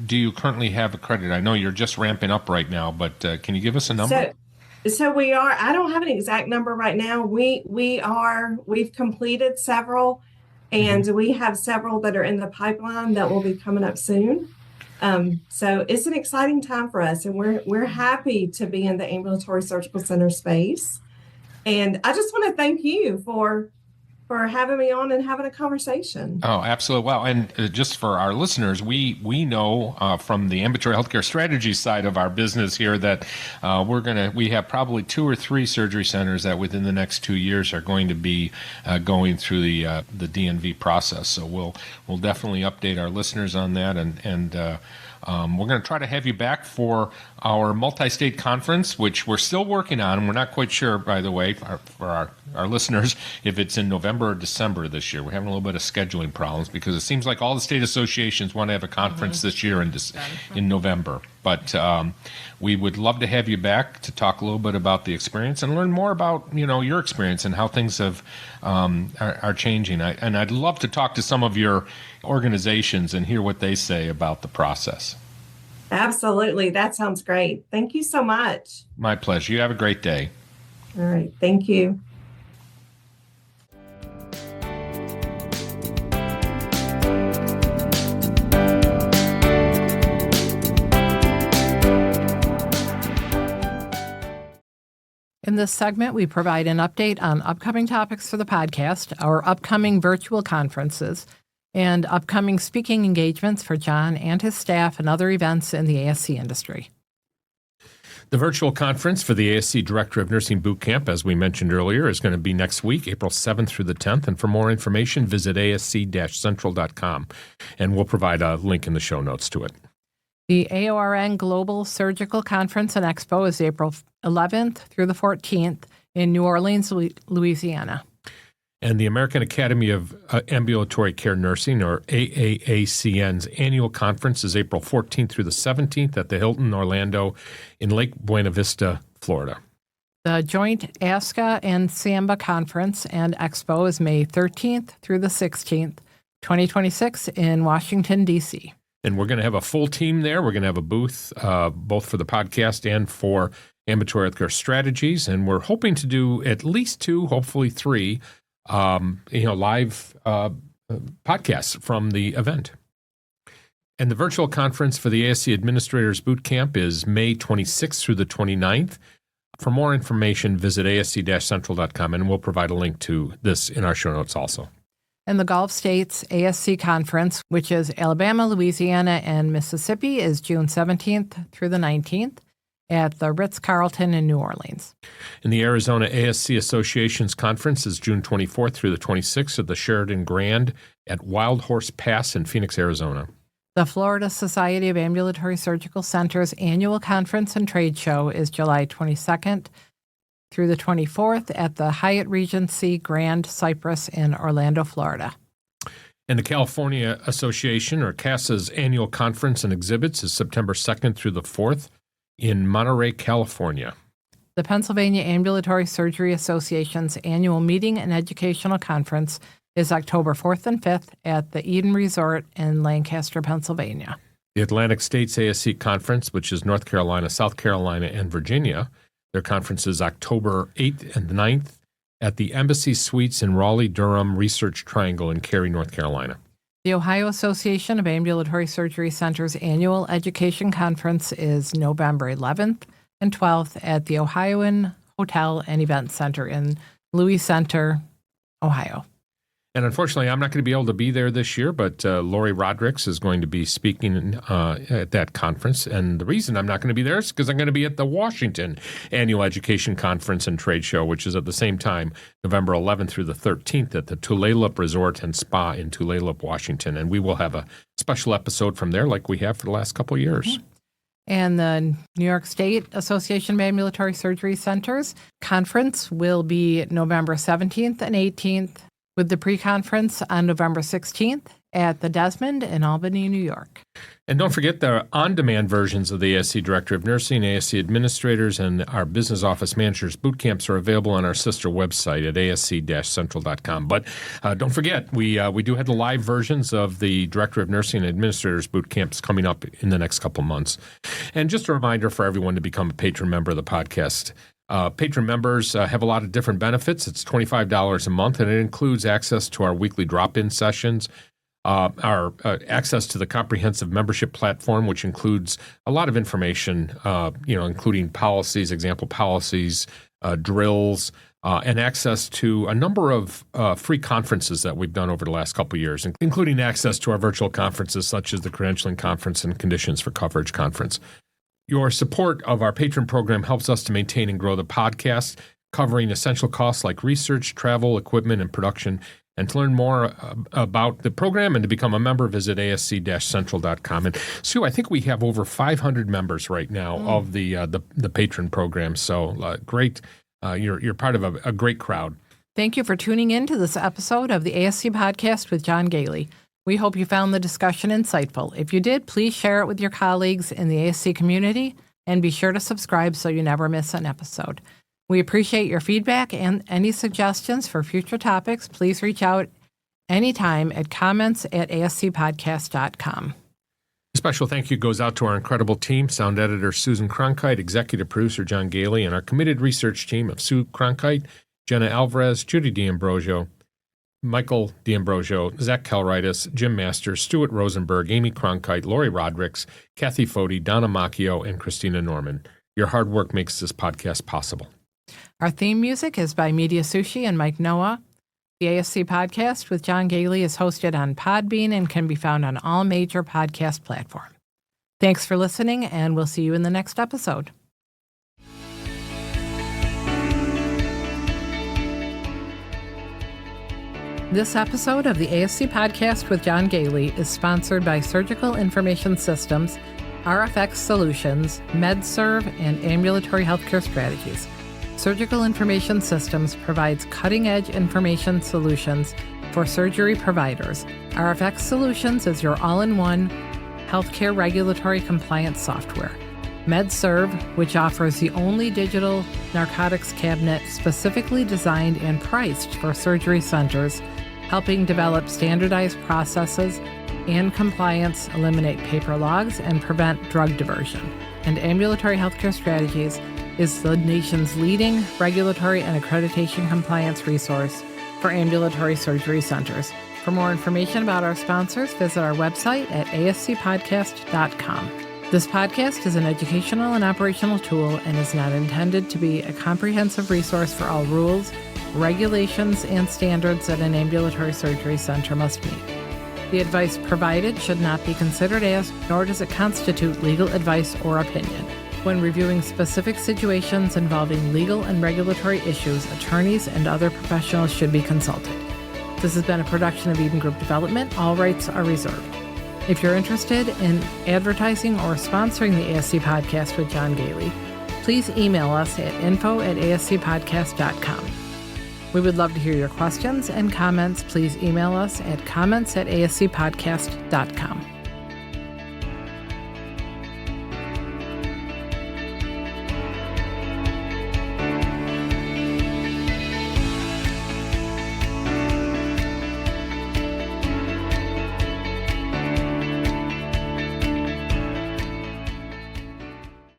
do you currently have accredited? I know you're just ramping up right now, but can you give us a number? So we are. I don't have an exact number right now. We've completed several, and we have several that are in the pipeline that will be coming up soon. So it's an exciting time for us, and we're happy to be in the ambulatory surgical center space. And I just want to thank you for having me on and having a conversation. Oh, absolutely. Well, and just for our listeners, we know from the ambulatory healthcare strategy side of our business here that we have probably 2 or 3 surgery centers that within the next 2 years are going to be going through the DNV process. So we'll definitely update our listeners on that, and we're going to try to have you back for our multi-state conference, which we're still working on, and we're not quite sure, by the way, for our listeners, if it's in November or December this year. We're having a little bit of scheduling problems because it seems like all the state associations want to have a conference this year in November. But we would love to have you back to talk a little bit about the experience and learn more about your experience and how things are changing. And I'd love to talk to some of your organizations and hear what they say about the process. Absolutely. That sounds great. Thank you so much. My pleasure. You have a great day. All right. Thank you. In this segment, we provide an update on upcoming topics for the podcast, our upcoming virtual conferences, and upcoming speaking engagements for John and his staff and other events in the ASC industry. The virtual conference for the ASC Director of Nursing Bootcamp, as we mentioned earlier, is going to be next week, April 7th through the 10th. And for more information, visit asc-central.com, and we'll provide a link in the show notes to it. The AORN Global Surgical Conference and Expo is April 11th through the 14th in New Orleans, Louisiana. And the American Academy of Ambulatory Care Nursing, or AAACN's annual conference is April 14th through the 17th at the Hilton Orlando in Lake Buena Vista, Florida. The joint ASCA and SAMBA Conference and Expo is May 13th through the 16th, 2026 in Washington, D.C. And we're going to have a full team there. We're going to have a booth both for the podcast and for ambulatory healthcare strategies. And we're hoping to do at least 2, hopefully 3, live podcasts from the event. And the virtual conference for the ASC Administrators Bootcamp is May 26th through the 29th. For more information, visit asc-central.com, and we'll provide a link to this in our show notes also. And the Gulf States ASC Conference, which is Alabama, Louisiana, and Mississippi, is June 17th through the 19th at the Ritz-Carlton in New Orleans. And the Arizona ASC Association's conference is June 24th through the 26th at the Sheridan Grand at Wild Horse Pass in Phoenix, Arizona. The Florida Society of Ambulatory Surgical Centers annual conference and trade show is July 22nd through the 24th at the Hyatt Regency Grand Cypress in Orlando, Florida. And the California Association, or CASA's annual conference and exhibits is September 2nd through the 4th in Monterey, California. The Pennsylvania Ambulatory Surgery Association's annual meeting and educational conference is October 4th and 5th at the Eden Resort in Lancaster, Pennsylvania. The Atlantic States ASC Conference, which is North Carolina, South Carolina, and Virginia, their conference is October 8th and 9th at the Embassy Suites in Raleigh-Durham Research Triangle in Cary, North Carolina. The Ohio Association of Ambulatory Surgery Centers annual education conference is November 11th and 12th at the Ohioan Hotel and Event Center in Louis Center, Ohio. And unfortunately, I'm not going to be able to be there this year, but Lori Rodricks is going to be speaking at that conference. And the reason I'm not going to be there is because I'm going to be at the Washington Annual Education Conference and Trade Show, which is at the same time, November 11th through the 13th at the Tulalip Resort and Spa in Tulalip, Washington. And we will have a special episode from there like we have for the last couple of years. Mm-hmm. And the New York State Association of Ambulatory Surgery Centers conference will be November 17th and 18th, with the pre-conference on November 16th at the Desmond in Albany, New York. And don't forget the on-demand versions of the ASC Director of Nursing, ASC Administrators, and our Business Office Managers Bootcamps are available on our sister website at asc-central.com. But don't forget, we do have the live versions of the Director of Nursing and Administrators Bootcamps coming up in the next couple months. And just a reminder for everyone to become a patron member of the podcast. Patron members have a lot of different benefits. It's $25 a month, and it includes access to our weekly drop-in sessions, our access to the comprehensive membership platform, which includes a lot of information, including policies, example policies, drills, and access to a number of free conferences that we've done over the last couple of years, including access to our virtual conferences such as the Credentialing Conference and Conditions for Coverage Conference. Your support of our patron program helps us to maintain and grow the podcast, covering essential costs like research, travel, equipment, and production. And to learn more about the program and to become a member, visit asc-central.com. And Sue, I think we have over 500 members right now of the patron program. So great. You're part of a great crowd. Thank you for tuning in to this episode of the ASC Podcast with John Goehle. We hope you found the discussion insightful. If you did, please share it with your colleagues in the ASC community and be sure to subscribe so you never miss an episode. We appreciate your feedback and any suggestions for future topics. Please reach out anytime at comments@ascpodcast.com. A special thank you goes out to our incredible team, sound editor Susan Cronkite, executive producer John Goehle, and our committed research team of Sue Cronkite, Jenna Alvarez, Judy D'Ambrosio, Michael D'Ambrosio, Zach Kelritis, Jim Masters, Stuart Rosenberg, Amy Cronkite, Lori Rodricks, Kathy Foti, Donna Macchio, and Christina Norman. Your hard work makes this podcast possible. Our theme music is by Media Sushi and Mike Noah. The ASC Podcast with John Goehle is hosted on Podbean and can be found on all major podcast platforms. Thanks for listening, and we'll see you in the next episode. This episode of the ASC Podcast with John Goehle is sponsored by Surgical Information Systems, RFX Solutions, MedServ, and Ambulatory Healthcare Strategies. Surgical Information Systems provides cutting-edge information solutions for surgery providers. RFX Solutions is your all-in-one healthcare regulatory compliance software. MedServ, which offers the only digital narcotics cabinet specifically designed and priced for surgery centers, helping develop standardized processes and compliance, eliminate paper logs, and prevent drug diversion. And Ambulatory Healthcare Strategies is the nation's leading regulatory and accreditation compliance resource for ambulatory surgery centers. For more information about our sponsors, visit our website at ascpodcast.com. This podcast is an educational and operational tool and is not intended to be a comprehensive resource for all rules, regulations, and standards that an ambulatory surgery center must meet. The advice provided should not be considered as, nor does it constitute legal advice or opinion. When reviewing specific situations involving legal and regulatory issues, attorneys and other professionals should be consulted. This has been a production of Eden Group Development. All rights are reserved. If you're interested in advertising or sponsoring the ASC Podcast with John Goehle, please email us at info@ascpodcast.com. We would love to hear your questions and comments. Please email us at comments@ascpodcast.com.